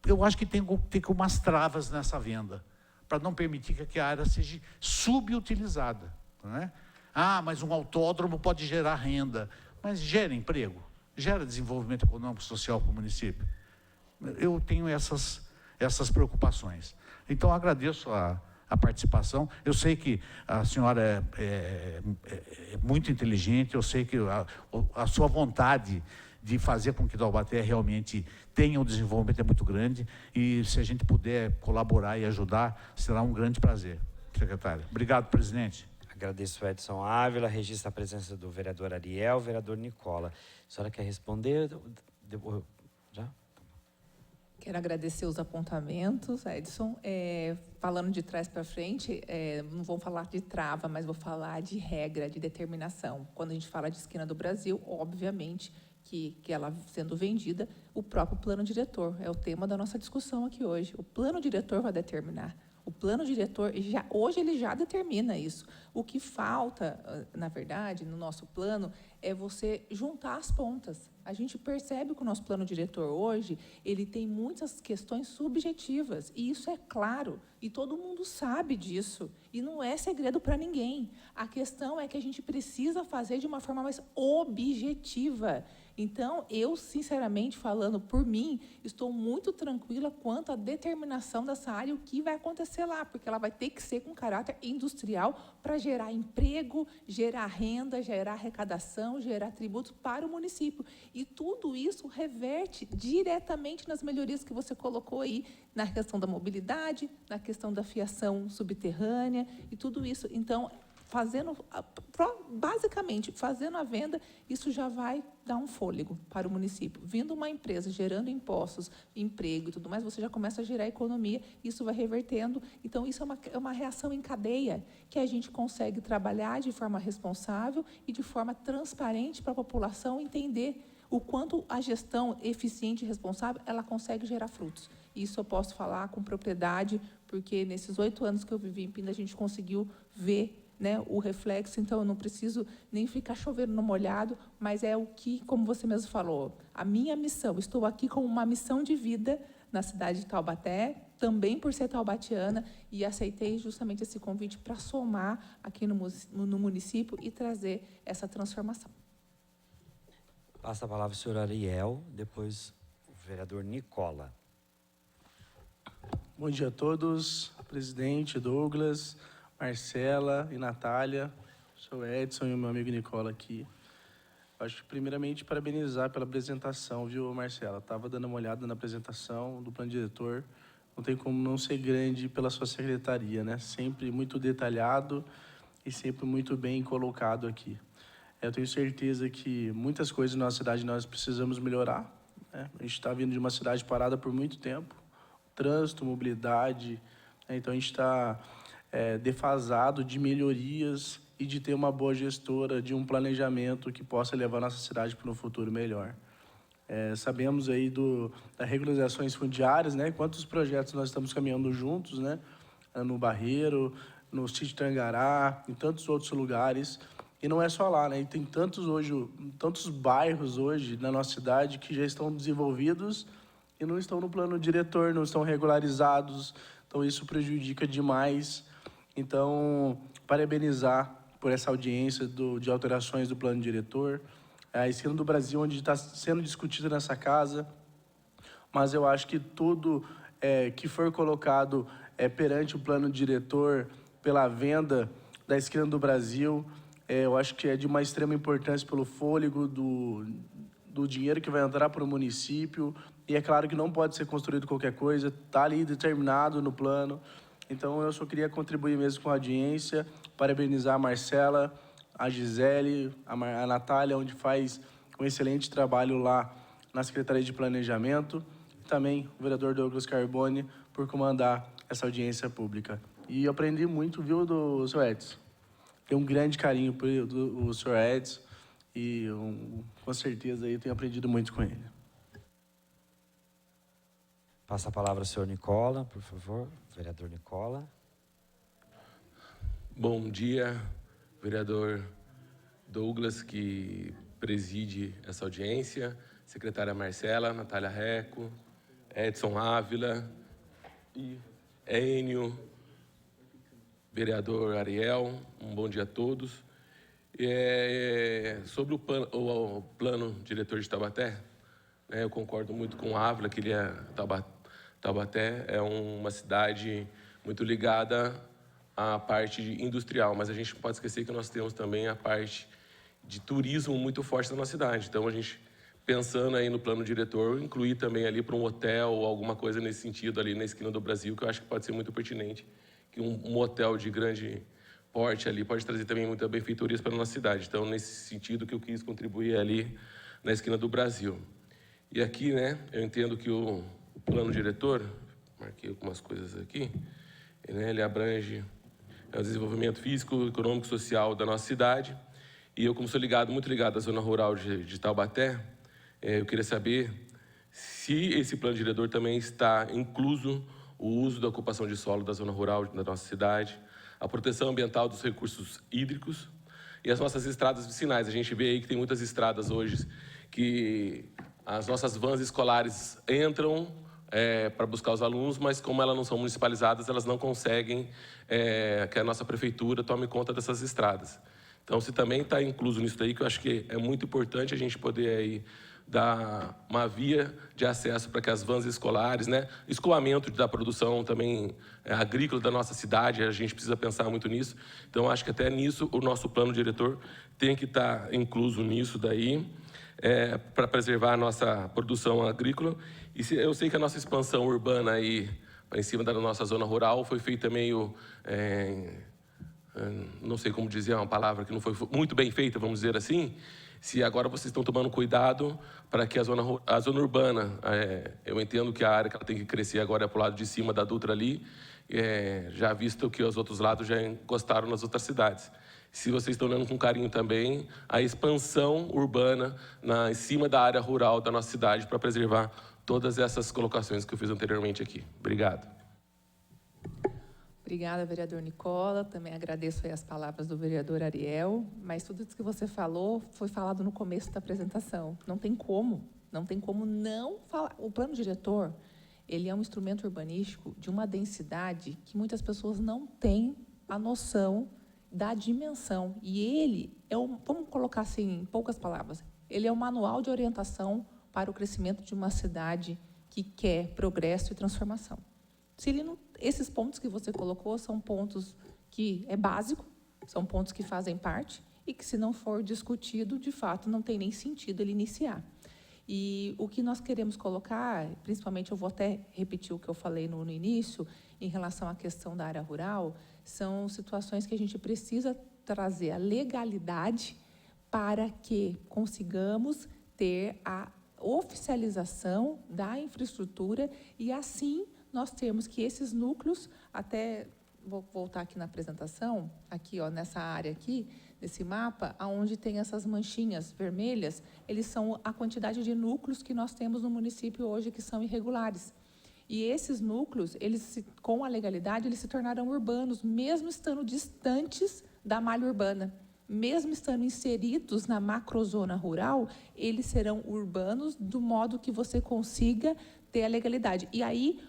eu acho que tem umas travas nessa venda, para não permitir que a área seja subutilizada, não é? Mas um autódromo pode gerar renda, mas gera emprego, gera desenvolvimento econômico e social para o município. Eu tenho essas preocupações. Então, agradeço a participação. Eu sei que a senhora é muito inteligente, eu sei que a sua vontade de fazer com que Taubaté realmente tenha um desenvolvimento é muito grande, e se a gente puder colaborar e ajudar, será um grande prazer, secretário. Obrigado, presidente. Agradeço o Edson Ávila, registra a presença do vereador Ariel, vereador Nicola. A senhora quer responder? Já? Quero agradecer os apontamentos, Edson. Falando de trás para frente, não vou falar de trava, mas vou falar de regra, de determinação. Quando a gente fala de Esquina do Brasil, obviamente que ela sendo vendida, o próprio plano diretor é o tema da nossa discussão aqui hoje. O plano diretor vai determinar. O plano diretor, hoje ele já determina isso. O que falta, na verdade, no nosso plano, é você juntar as pontas. A gente percebe que o nosso plano diretor hoje, ele tem muitas questões subjetivas, e isso é claro, e todo mundo sabe disso, e não é segredo para ninguém. A questão é que a gente precisa fazer de uma forma mais objetiva. Então, eu, sinceramente, falando por mim, estou muito tranquila quanto à determinação dessa área, o que vai acontecer lá, porque ela vai ter que ser com caráter industrial para gerar emprego, gerar renda, gerar arrecadação, gerar tributos para o município. E tudo isso reverte diretamente nas melhorias que você colocou aí, na questão da mobilidade, na questão da fiação subterrânea e tudo isso. Então, basicamente, fazendo a venda, isso já vai dar um fôlego para o município. Vindo uma empresa, gerando impostos, emprego e tudo mais, você já começa a gerar economia, isso vai revertendo. Então, isso é uma reação em cadeia que a gente consegue trabalhar de forma responsável e de forma transparente para a população entender o quanto a gestão eficiente e responsável ela consegue gerar frutos. Isso eu posso falar com propriedade, porque nesses 8 anos que eu vivi em Pinda, a gente conseguiu ver, né, o reflexo. Então, eu não preciso nem ficar chovendo no molhado, mas é o que, como você mesmo falou, a minha missão. Estou aqui com uma missão de vida na cidade de Taubaté, também por ser taubatiana, e aceitei justamente esse convite para somar aqui no município e trazer essa transformação. Passa a palavra ao senhor Ariel, depois o vereador Nicola. Bom dia a todos, presidente Douglas, Marcela e Natália, o senhor Edson e o meu amigo Nicola aqui. Acho que, primeiramente, parabenizar pela apresentação, viu, Marcela? Estava dando uma olhada na apresentação do plano diretor, não tem como não ser grande pela sua secretaria, né? Sempre muito detalhado e sempre muito bem colocado aqui. Eu tenho certeza que muitas coisas na nossa cidade nós precisamos melhorar, né? A gente está vindo de uma cidade parada por muito tempo, trânsito, mobilidade, né? Então a gente está defasado de melhorias e de ter uma boa gestora, de um planejamento que possa levar a nossa cidade para um futuro melhor. Sabemos aí das regularizações fundiárias, né? Quantos projetos nós estamos caminhando juntos, né? No Barreiro, no sítio Tangará, em tantos outros lugares. E não é só lá, né? E tem tantos bairros hoje na nossa cidade que já estão desenvolvidos e não estão no plano diretor, não estão regularizados. Então, isso prejudica demais. Então, parabenizar por essa audiência de alterações do plano diretor. A esquina do Brasil, onde está sendo discutida nessa casa. Mas eu acho que tudo que for colocado perante o plano diretor pela venda da esquina do Brasil, eu acho que é de uma extrema importância pelo fôlego do dinheiro que vai entrar para o município. E é claro que não pode ser construído qualquer coisa, está ali determinado no plano. Então, eu só queria contribuir mesmo com a audiência, parabenizar a Marcela, a Gisele, a Natália, onde faz um excelente trabalho lá na Secretaria de Planejamento, e também o vereador Douglas Carboni, por comandar essa audiência pública. E eu aprendi muito, viu, do Sr. Edson? Tenho um grande carinho pelo Sr. Edson e com certeza eu tenho aprendido muito com ele. Passa a palavra ao senhor Nicola, por favor, vereador Nicola. Bom dia, vereador Douglas, que preside essa audiência, secretária Marcela, Natália Reco, Edson Ávila, Enio, vereador Ariel, um bom dia a todos. Sobre o plano diretor de Taubaté, eu concordo muito com o Ávila, que Taubaté é uma cidade muito ligada à parte industrial, mas a gente não pode esquecer que nós temos também a parte de turismo muito forte na nossa cidade. Então, a gente, pensando aí no plano diretor, incluir também ali para um hotel ou alguma coisa nesse sentido ali na esquina do Brasil, que eu acho que pode ser muito pertinente, que um hotel de grande porte ali pode trazer também muitas benfeitorias para a nossa cidade. Então, nesse sentido que eu quis contribuir ali na esquina do Brasil. E aqui, né, eu entendo que o plano diretor, marquei algumas coisas aqui, né, ele abrange o desenvolvimento físico, econômico e social da nossa cidade. E eu, como sou muito ligado à zona rural de Taubaté, eu queria saber se esse plano diretor também está incluso o uso da ocupação de solo da zona rural da nossa cidade, a proteção ambiental dos recursos hídricos e as nossas estradas vicinais. A gente vê aí que tem muitas estradas hoje que as nossas vans escolares entram para buscar os alunos, mas como elas não são municipalizadas, elas não conseguem que a nossa prefeitura tome conta dessas estradas. Então, se também está incluso nisso daí, que eu acho que é muito importante a gente poder aí dar uma via de acesso para que as vans escolares, né, escoamento da produção também agrícola da nossa cidade, a gente precisa pensar muito nisso. Então, acho que até nisso o nosso plano diretor tem que estar incluso nisso daí, para preservar a nossa produção agrícola. E eu sei que a nossa expansão urbana aí, em cima da nossa zona rural, foi feita meio... não sei como dizer, uma palavra que não foi muito bem feita, vamos dizer assim. Se agora vocês estão tomando cuidado para que a zona urbana, eu entendo que a área que ela tem que crescer agora é para o lado de cima da Dutra ali, já visto que os outros lados já encostaram nas outras cidades. Se vocês estão olhando com carinho também a expansão urbana em cima da área rural da nossa cidade para preservar todas essas colocações que eu fiz anteriormente aqui. Obrigado. Obrigada, vereador Nicola. Também agradeço aí as palavras do vereador Ariel, mas tudo isso que você falou foi falado no começo da apresentação. Não tem como não falar. O plano diretor, ele é um instrumento urbanístico de uma densidade que muitas pessoas não têm a noção da dimensão. E ele vamos colocar assim, em poucas palavras, ele é um manual de orientação para o crescimento de uma cidade que quer progresso e transformação. Se ele não, esses pontos que você colocou são pontos que é básico, são pontos que fazem parte e que, se não for discutido, de fato, não tem nem sentido ele iniciar. E o que nós queremos colocar, principalmente, eu vou até repetir o que eu falei no início, em relação à questão da área rural, são situações que a gente precisa trazer a legalidade para que consigamos ter a oficialização da infraestrutura e, assim, nós temos que esses núcleos, até vou voltar aqui na apresentação, aqui, ó, nessa área aqui, nesse mapa, onde tem essas manchinhas vermelhas, eles são a quantidade de núcleos que nós temos no município hoje que são irregulares. E esses núcleos, com a legalidade, eles se tornarão urbanos, mesmo estando distantes da malha urbana. Mesmo estando inseridos na macrozona rural, eles serão urbanos do modo que você consiga ter a legalidade. E aí,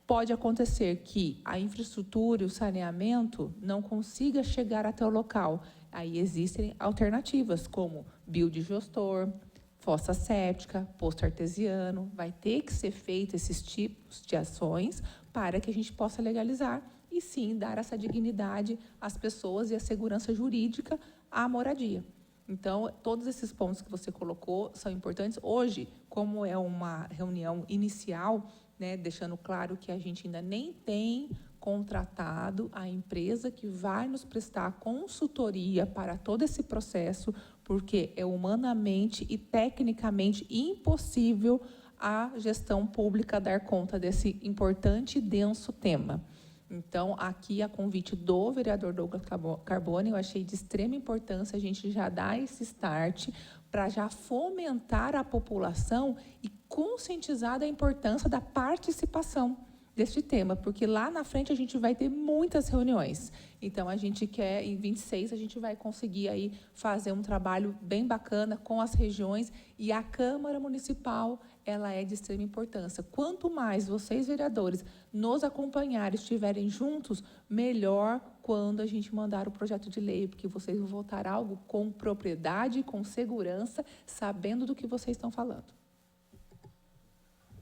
pode acontecer que a infraestrutura e o saneamento não consiga chegar até o local. Aí existem alternativas, como biodigestor, fossa séptica, poço artesiano. Vai ter que ser feito esses tipos de ações para que a gente possa legalizar e, sim, dar essa dignidade às pessoas e a segurança jurídica à moradia. Então, todos esses pontos que você colocou são importantes. Hoje, como é uma reunião inicial, né, deixando claro que a gente ainda nem tem contratado a empresa que vai nos prestar consultoria para todo esse processo, porque é humanamente e tecnicamente impossível a gestão pública dar conta desse importante e denso tema. Então, aqui, a convite do vereador Douglas Carbone, eu achei de extrema importância a gente já dar esse start para já fomentar a população e conscientizar da importância da participação deste tema, porque lá na frente a gente vai ter muitas reuniões. Então, a gente quer, em 26, a gente vai conseguir aí fazer um trabalho bem bacana com as regiões, e a Câmara Municipal, ela é de extrema importância. Quanto mais vocês, vereadores, nos acompanharem, estiverem juntos, melhor quando a gente mandar o projeto de lei, porque vocês vão votar algo com propriedade, com segurança, sabendo do que vocês estão falando.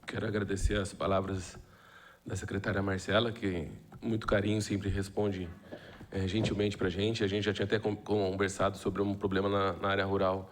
Quero agradecer as palavras da secretária Marcela, que muito carinho sempre responde gentilmente para a gente já tinha até conversado sobre um problema na área rural,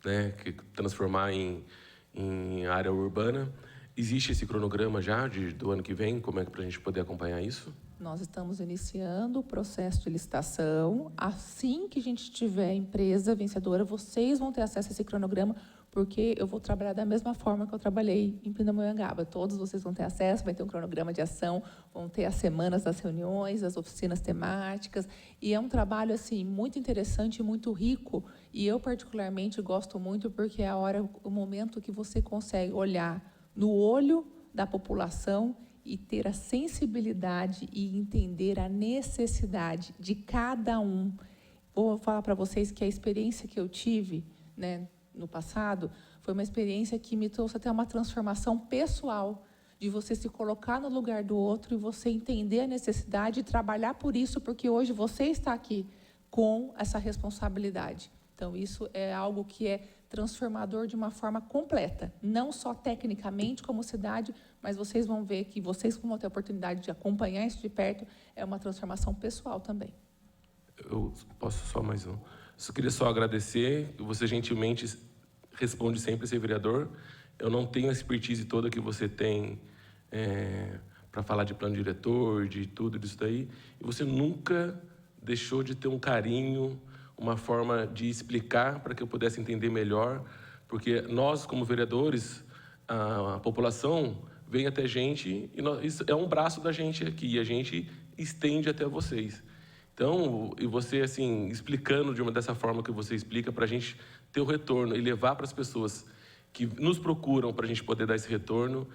né, que transformar em área urbana. Existe esse cronograma já do ano que vem? Como é que para a gente poder acompanhar isso? Nós estamos iniciando o processo de licitação. Assim que a gente tiver empresa vencedora, vocês vão ter acesso a esse cronograma, porque eu vou trabalhar da mesma forma que eu trabalhei em Pindamonhangaba. Todos vocês vão ter acesso, vai ter um cronograma de ação, vão ter as semanas das reuniões, as oficinas temáticas, e é um trabalho assim muito interessante e muito rico, e eu particularmente gosto muito porque é o momento que você consegue olhar no olho da população e ter a sensibilidade e entender a necessidade de cada um. Vou falar para vocês que a experiência que eu tive, né, no passado foi uma experiência que me trouxe até uma transformação pessoal, de você se colocar no lugar do outro e você entender a necessidade e trabalhar por isso, porque hoje você está aqui com essa responsabilidade. Então, isso é algo que é transformador de uma forma completa, não só tecnicamente como cidade, mas vocês vão ver que vocês vão ter a oportunidade de acompanhar isso de perto, é uma transformação pessoal também. Eu posso só mais um? Eu queria só agradecer, você gentilmente responde sempre ser vereador. Eu não tenho a expertise toda que você tem para falar de plano diretor, de tudo isso daí, e você nunca deixou de ter um carinho, uma forma de explicar para que eu pudesse entender melhor, porque nós, como vereadores, a população vem até a gente, e isso é um braço da gente aqui, e a gente estende até vocês. Então, e você, assim, explicando dessa forma que você explica, para a gente ter o retorno e levar para as pessoas que nos procuram para a gente poder dar esse retorno,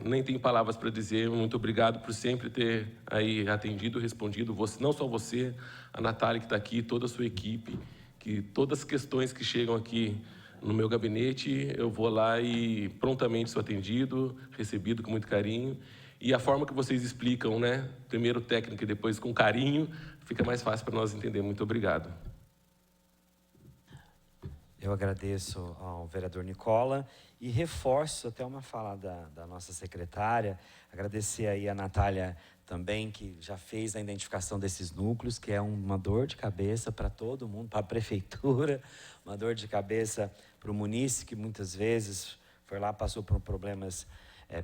nem tenho palavras para dizer. Muito obrigado por sempre ter aí atendido, respondido, você, não só você, a Natália que está aqui, toda a sua equipe, que todas as questões que chegam aqui no meu gabinete, eu vou lá e prontamente sou atendido, recebido com muito carinho. E a forma que vocês explicam, né, primeiro técnico e depois com carinho, fica mais fácil para nós entender. Muito obrigado. Eu agradeço ao vereador Nicola e reforço até uma fala da nossa secretária, agradecer aí a Natália também, que já fez a identificação desses núcleos, que é uma dor de cabeça para todo mundo, para a prefeitura, uma dor de cabeça para o munícipe, que muitas vezes foi lá, passou por problemas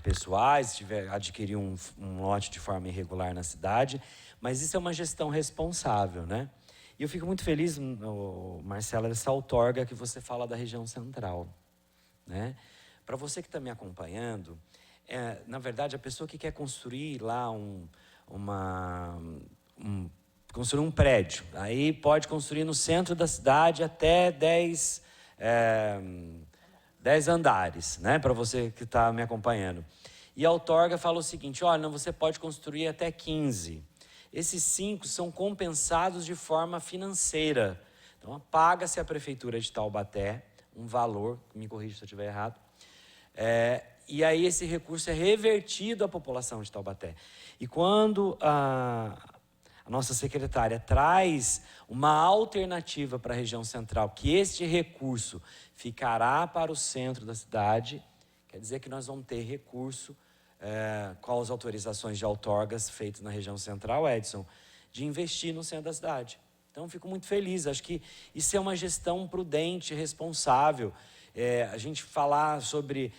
pessoais, adquiriu um lote de forma irregular na cidade, mas isso é uma gestão responsável, né? E eu fico muito feliz, Marcela, dessa outorga que você fala da região central, né? Para você que está me acompanhando, na verdade, a pessoa que quer construir lá construir um prédio, aí pode construir no centro da cidade até 10 andares, né? Para você que está me acompanhando. E a outorga fala o seguinte: olha, não, você pode construir até 15. Esses 5 são compensados de forma financeira. Então, paga-se à Prefeitura de Taubaté um valor, me corrija se eu estiver errado, e aí esse recurso é revertido à população de Taubaté. E quando a nossa secretária traz uma alternativa para a região central, que este recurso ficará para o centro da cidade, quer dizer que nós vamos ter recurso com as autorizações de outorgas feitas na região central, Edson, de investir no centro da cidade. Então, fico muito feliz. Acho que isso é uma gestão prudente, responsável. A gente falar sobre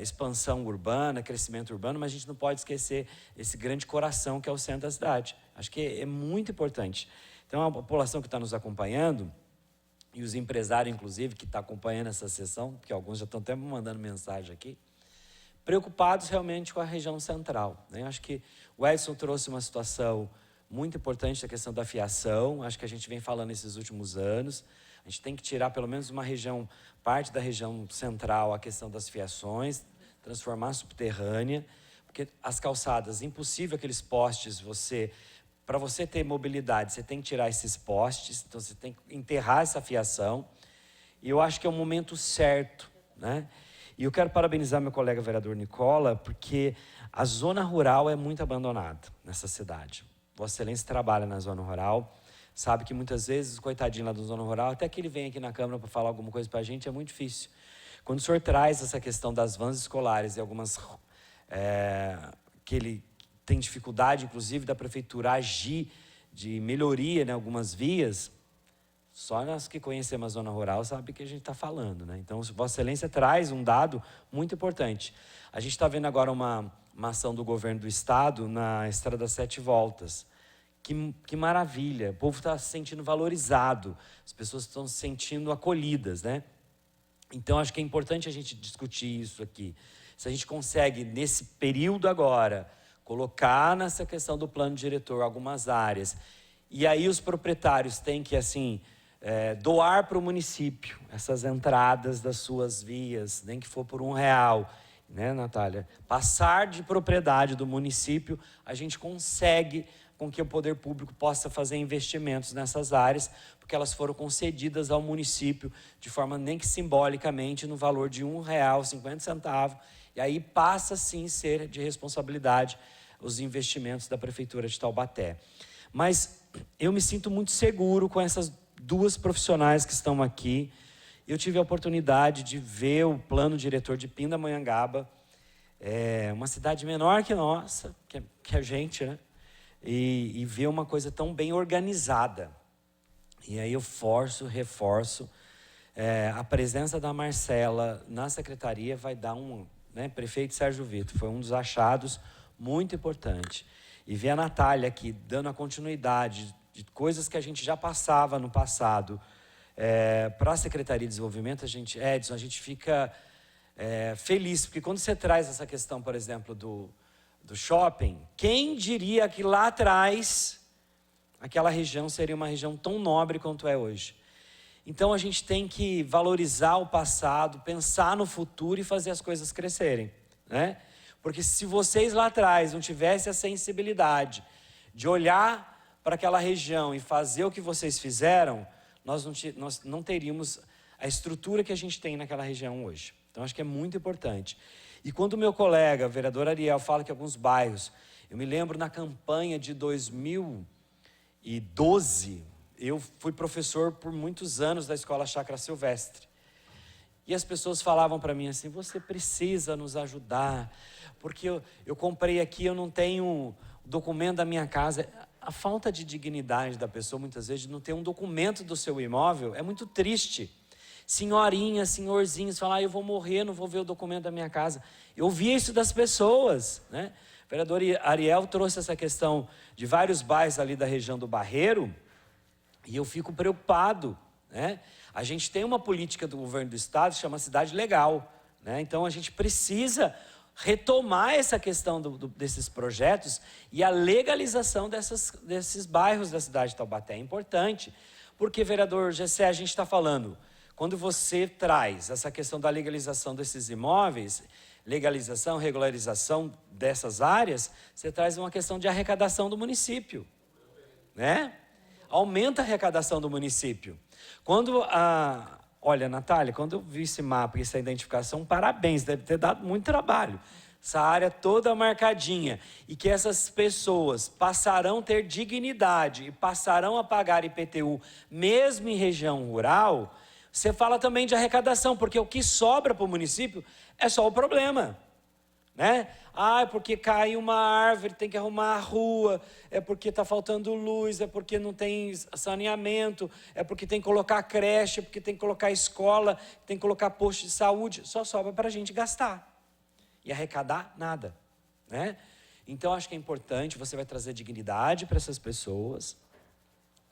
expansão urbana, crescimento urbano, mas a gente não pode esquecer esse grande coração que é o centro da cidade. Acho que é muito importante. Então, a população que está nos acompanhando, e os empresários, inclusive, que estão acompanhando essa sessão, porque alguns já estão até me mandando mensagem aqui, preocupados realmente com a região central, né? Acho que o Edson trouxe uma situação muito importante da questão da fiação. Acho que a gente vem falando esses últimos anos. A gente tem que tirar pelo menos uma região, parte da região central, a questão das fiações, transformar subterrânea, porque as calçadas, impossível aqueles postes, para você ter mobilidade, você tem que tirar esses postes, então você tem que enterrar essa fiação. E eu acho que é o momento certo, né? E eu quero parabenizar meu colega vereador Nicola, porque a zona rural é muito abandonada nessa cidade. Vossa Excelência trabalha na zona rural, sabe que muitas vezes, coitadinho lá da zona rural, até que ele vem aqui na Câmara para falar alguma coisa para a gente, é muito difícil. Quando o senhor traz essa questão das vans escolares e algumas que ele tem dificuldade, inclusive, da prefeitura agir de melhoria em algumas vias, só nós que conhecemos a zona rural sabem o que a gente está falando, né? Então, Vossa Excelência traz um dado muito importante. A gente está vendo agora uma ação do governo do estado na Estrada das 7 Voltas. Que maravilha, o povo está se sentindo valorizado, as pessoas estão se sentindo acolhidas, né? Então, acho que é importante a gente discutir isso aqui. Se a gente consegue, nesse período agora, colocar nessa questão do plano diretor algumas áreas, e aí os proprietários têm que, assim, doar para o município essas entradas das suas vias, nem que for por R$1, né, Natália? Passar de propriedade do município, a gente consegue com que o poder público possa fazer investimentos nessas áreas, porque elas foram concedidas ao município de forma nem que simbolicamente no valor de R$1,50, e aí passa sim a ser de responsabilidade os investimentos da Prefeitura de Taubaté. Mas eu me sinto muito seguro com essas duas profissionais que estão aqui. Eu tive a oportunidade de ver o plano diretor de Pindamonhangaba, uma cidade menor que nossa, que a gente, né? E ver uma coisa tão bem organizada. E aí eu reforço, a presença da Marcela na secretaria vai dar prefeito Sérgio Vitor, foi um dos achados muito importante. E ver a Natália aqui, dando a continuidade de coisas que a gente já passava no passado, para a Secretaria de Desenvolvimento, Edson, a gente fica feliz, porque quando você traz essa questão, por exemplo, do shopping, quem diria que lá atrás aquela região seria uma região tão nobre quanto é hoje? Então a gente tem que valorizar o passado, pensar no futuro e fazer as coisas crescerem, né? Porque se vocês lá atrás não tivessem a sensibilidade de olhar para aquela região e fazer o que vocês fizeram, nós não teríamos a estrutura que a gente tem naquela região hoje. Então acho que é muito importante. E quando o meu colega, o vereador Ariel, fala que alguns bairros, eu me lembro na campanha de 2012, eu fui professor por muitos anos da Escola Chácara Silvestre. E as pessoas falavam para mim assim, você precisa nos ajudar, porque eu comprei aqui, eu não tenho o documento da minha casa. A falta de dignidade da pessoa, muitas vezes, de não ter um documento do seu imóvel, é muito triste. Senhorinhas, senhorzinhos, falar, eu vou morrer, não vou ver o documento da minha casa. Eu ouvi isso das pessoas, né? O vereador Ariel trouxe essa questão de vários bairros ali da região do Barreiro, e eu fico preocupado, né? A gente tem uma política do governo do estado que chama Cidade Legal, né? Então a gente precisa retomar essa questão desses projetos e a legalização desses bairros da cidade de Taubaté. É importante, porque, vereador Gessé, a gente está falando, quando você traz essa questão da legalização desses imóveis, legalização, regularização dessas áreas, você traz uma questão de arrecadação do município, né? Aumenta a arrecadação do município. Olha, Natália, quando eu vi esse mapa e essa identificação, parabéns, deve ter dado muito trabalho. Essa área toda marcadinha, e que essas pessoas passarão a ter dignidade e passarão a pagar IPTU, mesmo em região rural. Você fala também de arrecadação, porque o que sobra para o município é só o problema, né? É porque cai uma árvore, tem que arrumar a rua, é porque está faltando luz, é porque não tem saneamento, é porque tem que colocar creche, é porque tem que colocar escola, tem que colocar posto de saúde, só sobra para a gente gastar e arrecadar nada, né? Então acho que é importante, você vai trazer dignidade para essas pessoas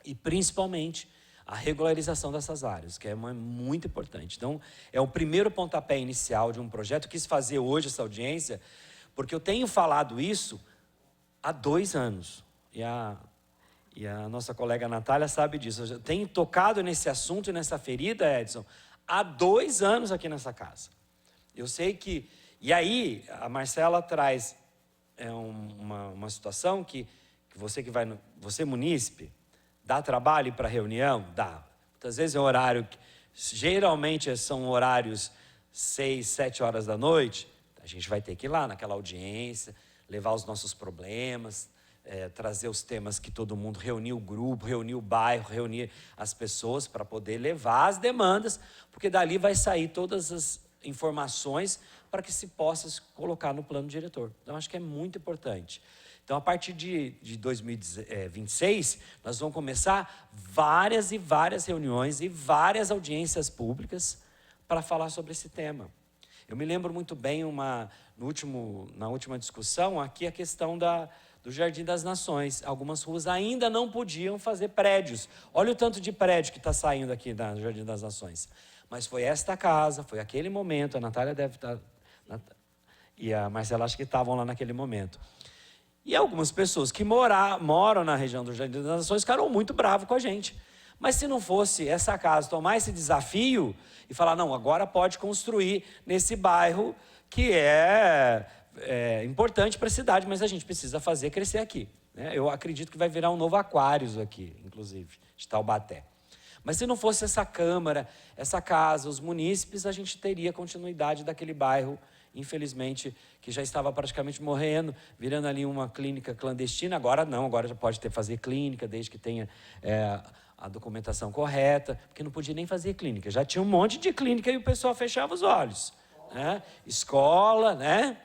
e principalmente a regularização dessas áreas, que é muito importante. Então, é o primeiro pontapé inicial de um projeto. Eu quis fazer hoje essa audiência, porque eu tenho falado isso há 2 anos. E a nossa colega Natália sabe disso. Eu tenho tocado nesse assunto e nessa ferida, Edson, há 2 anos aqui nessa casa. Eu sei que... E aí, a Marcela traz uma situação que você você munícipe, dá trabalho para reunião? Dá. Muitas vezes é um horário, geralmente são horários 6, 7 horas da noite. A gente vai ter que ir lá naquela audiência, levar os nossos problemas, trazer os temas que todo mundo, reunir o grupo, reunir o bairro, reunir as pessoas para poder levar as demandas, porque dali vai sair todas as informações para que se possa colocar no plano diretor. Então, acho que é muito importante. Então, a partir de 2026, nós vamos começar várias e várias reuniões e várias audiências públicas para falar sobre esse tema. Eu me lembro muito bem, na última discussão, aqui a questão do Jardim das Nações. Algumas ruas ainda não podiam fazer prédios. Olha o tanto de prédio que está saindo aqui no Jardim das Nações. Mas foi esta casa, foi aquele momento, a Natália deve estar... E a Marcela, acho que estavam lá naquele momento. E algumas pessoas que moram na região do Jardim das Nações ficaram muito bravos com a gente. Mas se não fosse essa casa tomar esse desafio e falar, não, agora pode construir nesse bairro que é importante para a cidade, mas a gente precisa fazer crescer aqui, né? Eu acredito que vai virar um novo Aquários aqui, inclusive, de Taubaté. Mas se não fosse essa Câmara, essa casa, os munícipes, a gente teria continuidade daquele bairro, infelizmente, que já estava praticamente morrendo, virando ali uma clínica clandestina. Agora não, agora já pode fazer clínica, desde que tenha a documentação correta, porque não podia nem fazer clínica. Já tinha um monte de clínica e o pessoal fechava os olhos, né? Escola, né?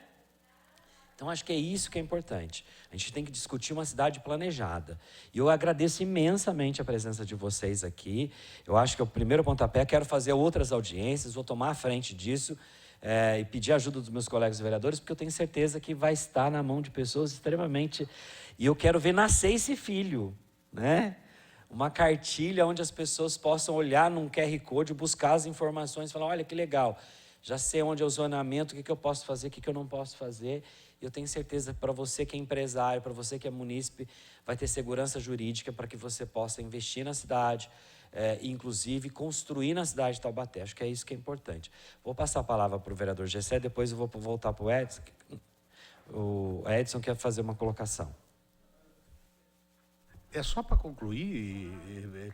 Então, acho que é isso que é importante. A gente tem que discutir uma cidade planejada. E eu agradeço imensamente a presença de vocês aqui. Eu acho que é o primeiro pontapé. Quero fazer outras audiências, vou tomar a frente disso e pedir ajuda dos meus colegas vereadores, porque eu tenho certeza que vai estar na mão de pessoas extremamente... E eu quero ver nascer esse filho, né? Uma cartilha onde as pessoas possam olhar num QR Code, buscar as informações e falar, olha que legal, já sei onde é o zonamento, o que eu posso fazer, o que eu não posso fazer. E eu tenho certeza, para você que é empresário, para você que é munícipe, vai ter segurança jurídica para que você possa investir na cidade, inclusive construir na cidade de Taubaté. Acho que é isso que é importante. Vou passar a palavra para o vereador Gessé, depois eu vou voltar para o Edson. O Edson quer fazer uma colocação. É só para concluir,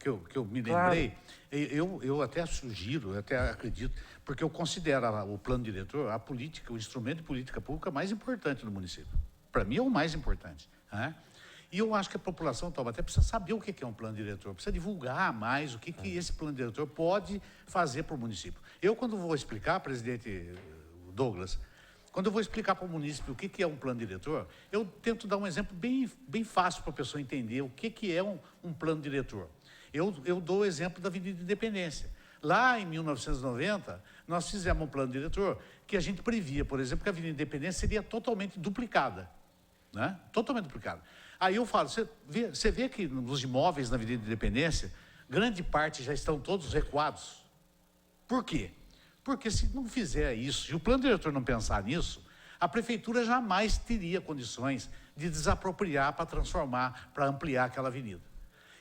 que eu me lembrei, eu até sugiro, eu até acredito, porque eu considero o plano diretor, a política, o instrumento de política pública mais importante do município. Para mim é o mais importante, né? E eu acho que a população de Taubaté precisa saber o que é um plano diretor, precisa divulgar mais o que esse plano diretor pode fazer para o município. Eu, quando vou explicar, presidente Douglas, quando eu vou explicar para o município o que é um plano diretor, eu tento dar um exemplo bem fácil para a pessoa entender o que é um plano diretor. Eu dou o exemplo da Avenida Independência. Lá em 1990, nós fizemos um plano diretor que a gente previa, por exemplo, que a Avenida Independência seria totalmente duplicada, né? Totalmente duplicada. Aí eu falo, você vê que nos imóveis na Avenida Independência, grande parte já estão todos recuados. Por quê? Porque se não fizer isso, e o plano diretor não pensar nisso, a prefeitura jamais teria condições de desapropriar para transformar, para ampliar aquela avenida.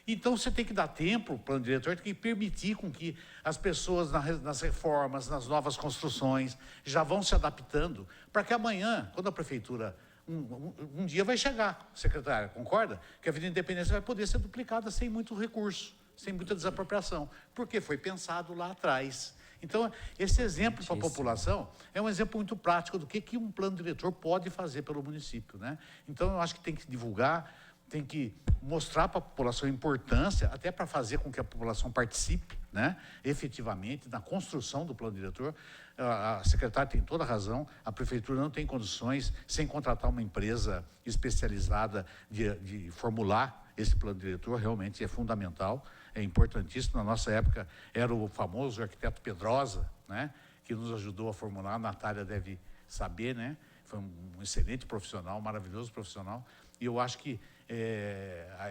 Então, você tem que dar tempo, o plano diretor tem que permitir com que as pessoas nas reformas, nas novas construções, já vão se adaptando, para que amanhã, quando a prefeitura, um dia vai chegar, secretária, concorda? Que a Avenida Independência vai poder ser duplicada sem muito recurso, sem muita desapropriação, porque foi pensado lá atrás. Então, esse exemplo para a população é um exemplo muito prático do que um plano diretor pode fazer pelo município, né? Então, eu acho que tem que divulgar, tem que mostrar para a população a importância, até para fazer com que a população participe, né, efetivamente, na construção do plano diretor. A secretária tem toda a razão, a prefeitura não tem condições, sem contratar uma empresa especializada, de formular esse plano diretor. Realmente é fundamental, é importantíssimo. Na nossa época, era o famoso arquiteto Pedrosa, né, que nos ajudou a formular. A Natália deve saber, né? Foi um excelente profissional, maravilhoso profissional. E eu acho que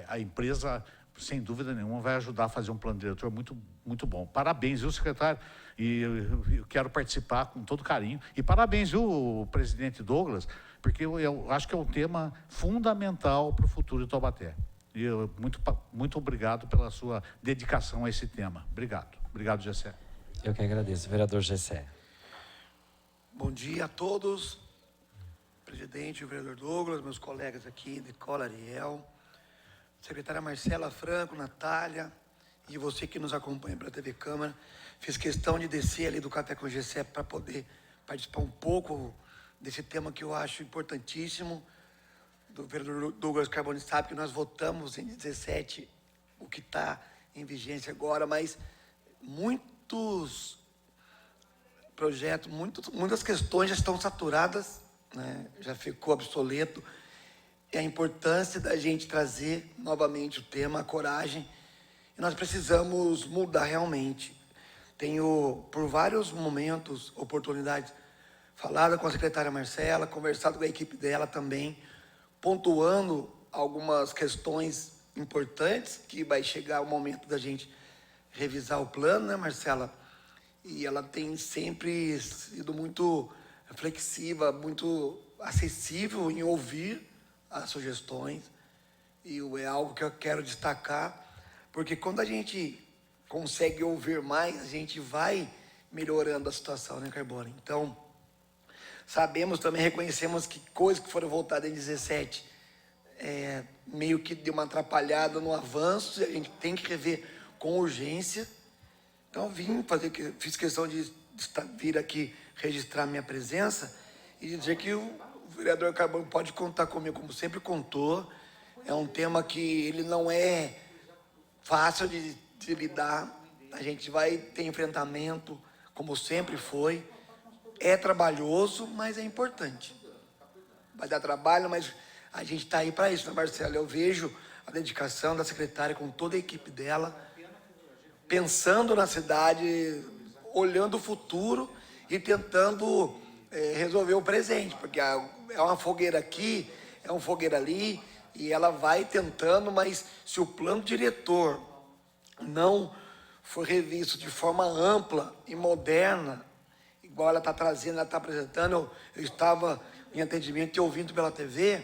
a empresa, sem dúvida nenhuma, vai ajudar a fazer um plano diretor muito, muito bom. Parabéns, viu, secretário? E eu quero participar com todo carinho. E parabéns, viu, presidente Douglas, porque eu acho que é um tema fundamental para o futuro de Taubaté. E muito obrigado pela sua dedicação a esse tema. Obrigado. Obrigado, Gessé. Eu que agradeço, vereador Gessé. Bom dia a todos. Presidente, o vereador Douglas, meus colegas aqui, Nicola, Ariel, secretária Marcela Franco, Natália, e você que nos acompanha pela TV Câmara. Fiz questão de descer ali do Café com Gessé para poder participar um pouco desse tema que eu acho importantíssimo. Do vereador Douglas Carboni sabe que nós votamos em 17 o que está em vigência agora, mas muitos projetos, muitas questões já estão saturadas, né? Já ficou obsoleto. E a importância da gente trazer novamente o tema, a coragem. E nós precisamos mudar realmente. Tenho, por vários momentos, oportunidades, falado com a secretária Marcela, conversado com a equipe dela também, pontuando algumas questões importantes, que vai chegar o momento da gente revisar o plano, né, Marcela? E ela tem sempre sido muito reflexiva, muito acessível em ouvir as sugestões. E é algo que eu quero destacar, porque quando a gente consegue ouvir mais, a gente vai melhorando a situação, né, Carboni? Então, Sabemos também, reconhecemos que coisas que foram voltadas em 17 meio que deu uma atrapalhada no avanço, e a gente tem que rever com urgência. Então, fiz questão de vir aqui registrar minha presença e dizer que o vereador Carbone pode contar comigo, como sempre contou. É um tema que ele não é fácil de lidar. A gente vai ter enfrentamento, como sempre foi. É trabalhoso, mas é importante. Vai dar trabalho, mas a gente está aí para isso, né, Marcelo? Eu vejo a dedicação da secretária com toda a equipe dela, pensando na cidade, olhando o futuro e tentando resolver o presente, porque é uma fogueira aqui, é uma fogueira ali, e ela vai tentando, mas se o plano diretor não for revisto de forma ampla e moderna, igual ela está trazendo, ela está apresentando, eu estava em atendimento e ouvindo pela TV,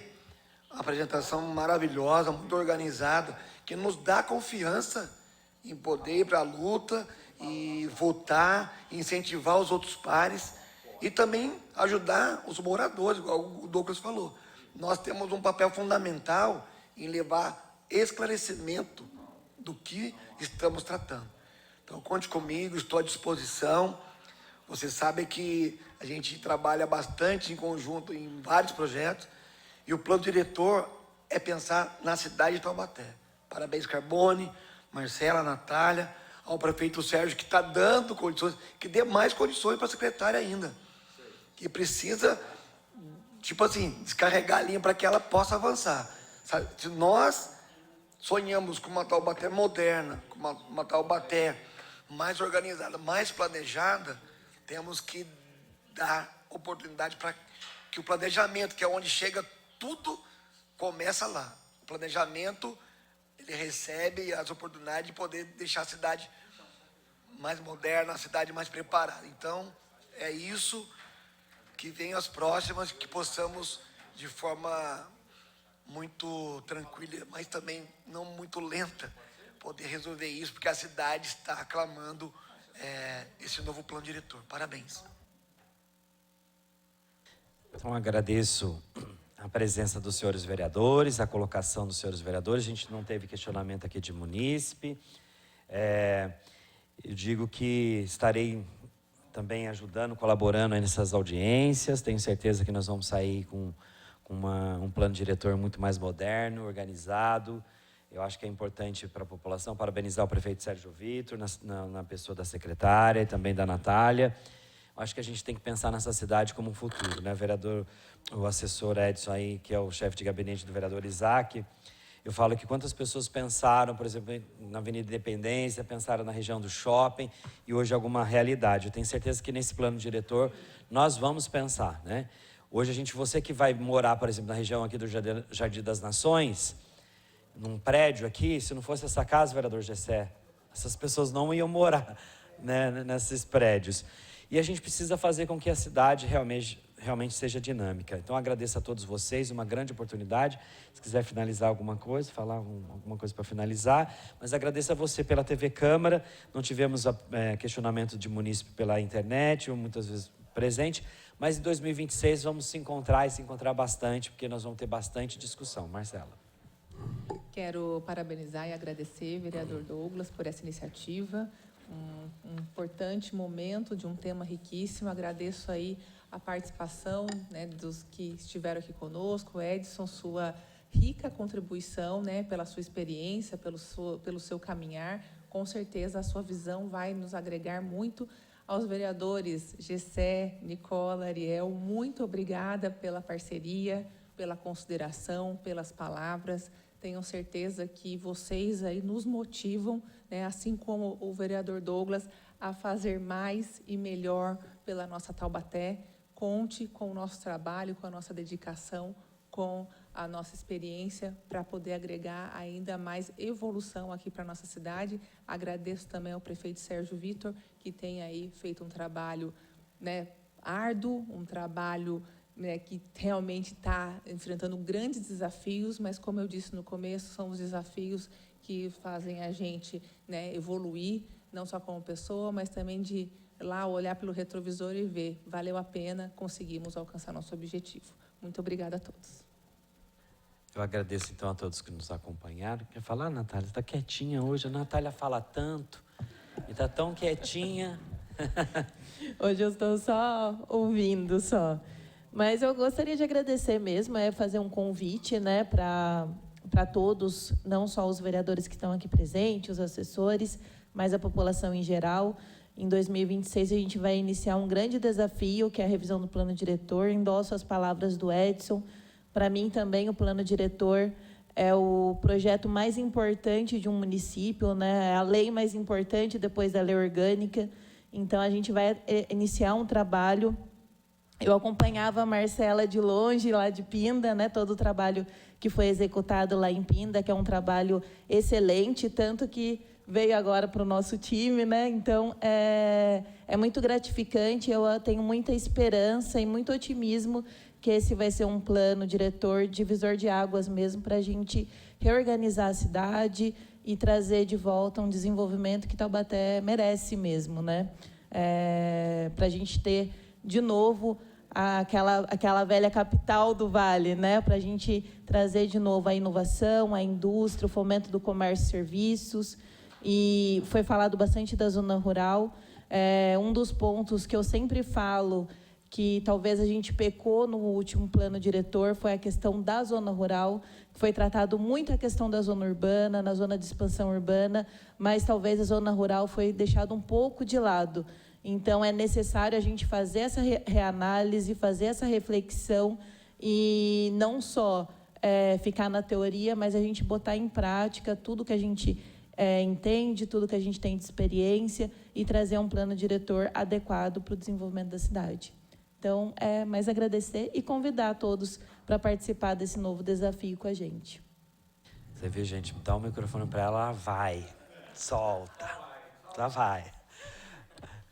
a apresentação maravilhosa, muito organizada, que nos dá confiança em poder ir para a luta e votar, incentivar os outros pares e também ajudar os moradores, igual o Douglas falou. Nós temos um papel fundamental em levar esclarecimento do que estamos tratando. Então, conte comigo, estou à disposição. Vocês sabem que a gente trabalha bastante em conjunto em vários projetos e o plano diretor é pensar na cidade de Taubaté. Parabéns, Carbone, Marcela, Natália, ao prefeito Sérgio, que está dando condições, que dê mais condições para a secretária ainda, que precisa, tipo assim, descarregar a linha para que ela possa avançar. Sabe? Se nós sonhamos com uma Taubaté moderna, com uma Taubaté mais organizada, mais planejada, temos que dar oportunidade para que o planejamento, que é onde chega tudo, começa lá. O planejamento, ele recebe as oportunidades de poder deixar a cidade mais moderna, a cidade mais preparada. Então, é isso, que venham as próximas, que possamos, de forma muito tranquila, mas também não muito lenta, poder resolver isso, porque a cidade está aclamando esse novo plano diretor. Parabéns. Então, agradeço a presença dos senhores vereadores, a colocação dos senhores vereadores. A gente não teve questionamento aqui de munícipe. Eu digo que estarei também ajudando, colaborando aí nessas audiências. Tenho certeza que nós vamos sair com um plano diretor muito mais moderno, organizado. Eu acho que é importante para a população parabenizar o prefeito Sérgio Vitor, na pessoa da secretária e também da Natália. Acho que a gente tem que pensar nessa cidade como um futuro, né? Vereador, o assessor Edson aí, que é o chefe de gabinete do vereador Isaac, eu falo que quantas pessoas pensaram, por exemplo, na Avenida Independência, pensaram na região do shopping e hoje é alguma realidade. Eu tenho certeza que nesse plano diretor nós vamos pensar, né? Hoje você que vai morar, por exemplo, na região aqui do Jardim das Nações, num prédio aqui, se não fosse essa casa, vereador Gessé, essas pessoas não iam morar, né, nesses prédios. E a gente precisa fazer com que a cidade realmente seja dinâmica. Então, agradeço a todos vocês, uma grande oportunidade. Se quiser finalizar alguma coisa, falar alguma coisa para finalizar. Mas agradeço a você pela TV Câmara. Não tivemos questionamento de munícipe pela internet, ou muitas vezes presente. Mas em 2026 vamos se encontrar e se encontrar bastante, porque nós vamos ter bastante discussão. Marcela. Quero parabenizar e agradecer, vereador Douglas, por essa iniciativa. Um importante momento de um tema riquíssimo. Agradeço aí a participação, né, dos que estiveram aqui conosco. Edson, sua rica contribuição, né, pela sua experiência, pelo seu caminhar. Com certeza a sua visão vai nos agregar muito. Aos vereadores Gessé, Nicola, Ariel, muito obrigada pela parceria, pela consideração, pelas palavras. Tenho certeza que vocês aí nos motivam, né, assim como o vereador Douglas, a fazer mais e melhor pela nossa Taubaté. Conte com o nosso trabalho, com a nossa dedicação, com a nossa experiência para poder agregar ainda mais evolução aqui para a nossa cidade. Agradeço também ao prefeito Sérgio Vitor, que tem aí feito um trabalho, né, árduo, um trabalho, né, que realmente está enfrentando grandes desafios, mas, como eu disse no começo, são os desafios que fazem a gente, né, evoluir. não só como pessoa, mas também de lá olhar pelo retrovisor e ver, valeu a pena, conseguimos alcançar nosso objetivo. Muito obrigada a todos. Eu agradeço, então, a todos que nos acompanharam. Quer falar, Natália? Está quietinha hoje. A Natália fala tanto e está tão quietinha. Hoje eu estou só ouvindo, só. Mas eu gostaria de agradecer mesmo, fazer um convite, né, para todos, não só os vereadores que estão aqui presentes, os assessores, mas a população em geral. Em 2026, a gente vai iniciar um grande desafio, que é a revisão do plano diretor. Endosso as palavras do Edson. Para mim, também, o plano diretor é o projeto mais importante de um município, né? É a lei mais importante depois da lei orgânica. Então, a gente vai iniciar um trabalho. Eu acompanhava a Marcela de longe, lá de Pinda, né? Todo o trabalho que foi executado lá em Pinda, que é um trabalho excelente, tanto que veio agora para o nosso time, né? Então, é muito gratificante. Eu tenho muita esperança e muito otimismo que esse vai ser um plano diretor, divisor de águas mesmo, para a gente reorganizar a cidade e trazer de volta um desenvolvimento que Taubaté merece mesmo, né? Para a gente ter, de novo, aquela velha capital do Vale, né? Para a gente trazer de novo a inovação, a indústria, o fomento do comércio e serviços. E foi falado bastante da zona rural. Um dos pontos que eu sempre falo que talvez a gente pecou no último plano diretor foi a questão da zona rural. Foi tratado muito a questão da zona urbana, na zona de expansão urbana, mas talvez a zona rural foi deixada um pouco de lado. Então, é necessário a gente fazer essa reanálise, fazer essa reflexão e não só ficar na teoria, mas a gente botar em prática tudo que a gente entende, tudo que a gente tem de experiência e trazer um plano diretor adequado para o desenvolvimento da cidade. Então, mais agradecer e convidar todos para participar desse novo desafio com a gente. Você viu, gente? Dá o microfone para ela, ela vai, solta, ela vai.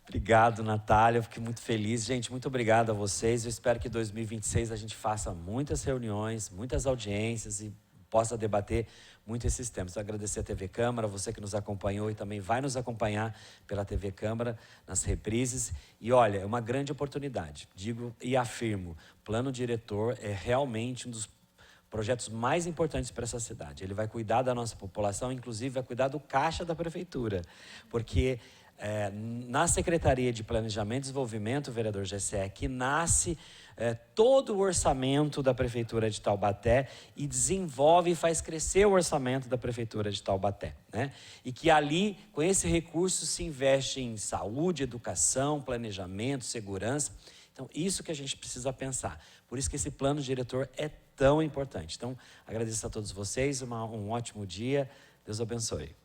Obrigado, Natália, eu fiquei muito feliz. Gente, muito obrigado a vocês. Eu espero que em 2026 a gente faça muitas reuniões, muitas audiências e possa debater muito esses temas. Eu agradecer a TV Câmara, você que nos acompanhou e também vai nos acompanhar pela TV Câmara nas reprises. E olha, é uma grande oportunidade. Digo e afirmo, plano diretor é realmente um dos projetos mais importantes para essa cidade. Ele vai cuidar da nossa população, inclusive vai cuidar do caixa da prefeitura, porque na Secretaria de Planejamento e Desenvolvimento, vereador Gessé, que nasce todo o orçamento da Prefeitura de Taubaté e desenvolve e faz crescer o orçamento da Prefeitura de Taubaté, né? E que ali, com esse recurso, se investe em saúde, educação, planejamento, segurança. Então, isso que a gente precisa pensar. Por isso que esse plano diretor é tão importante. Então, agradeço a todos vocês, um ótimo dia. Deus abençoe.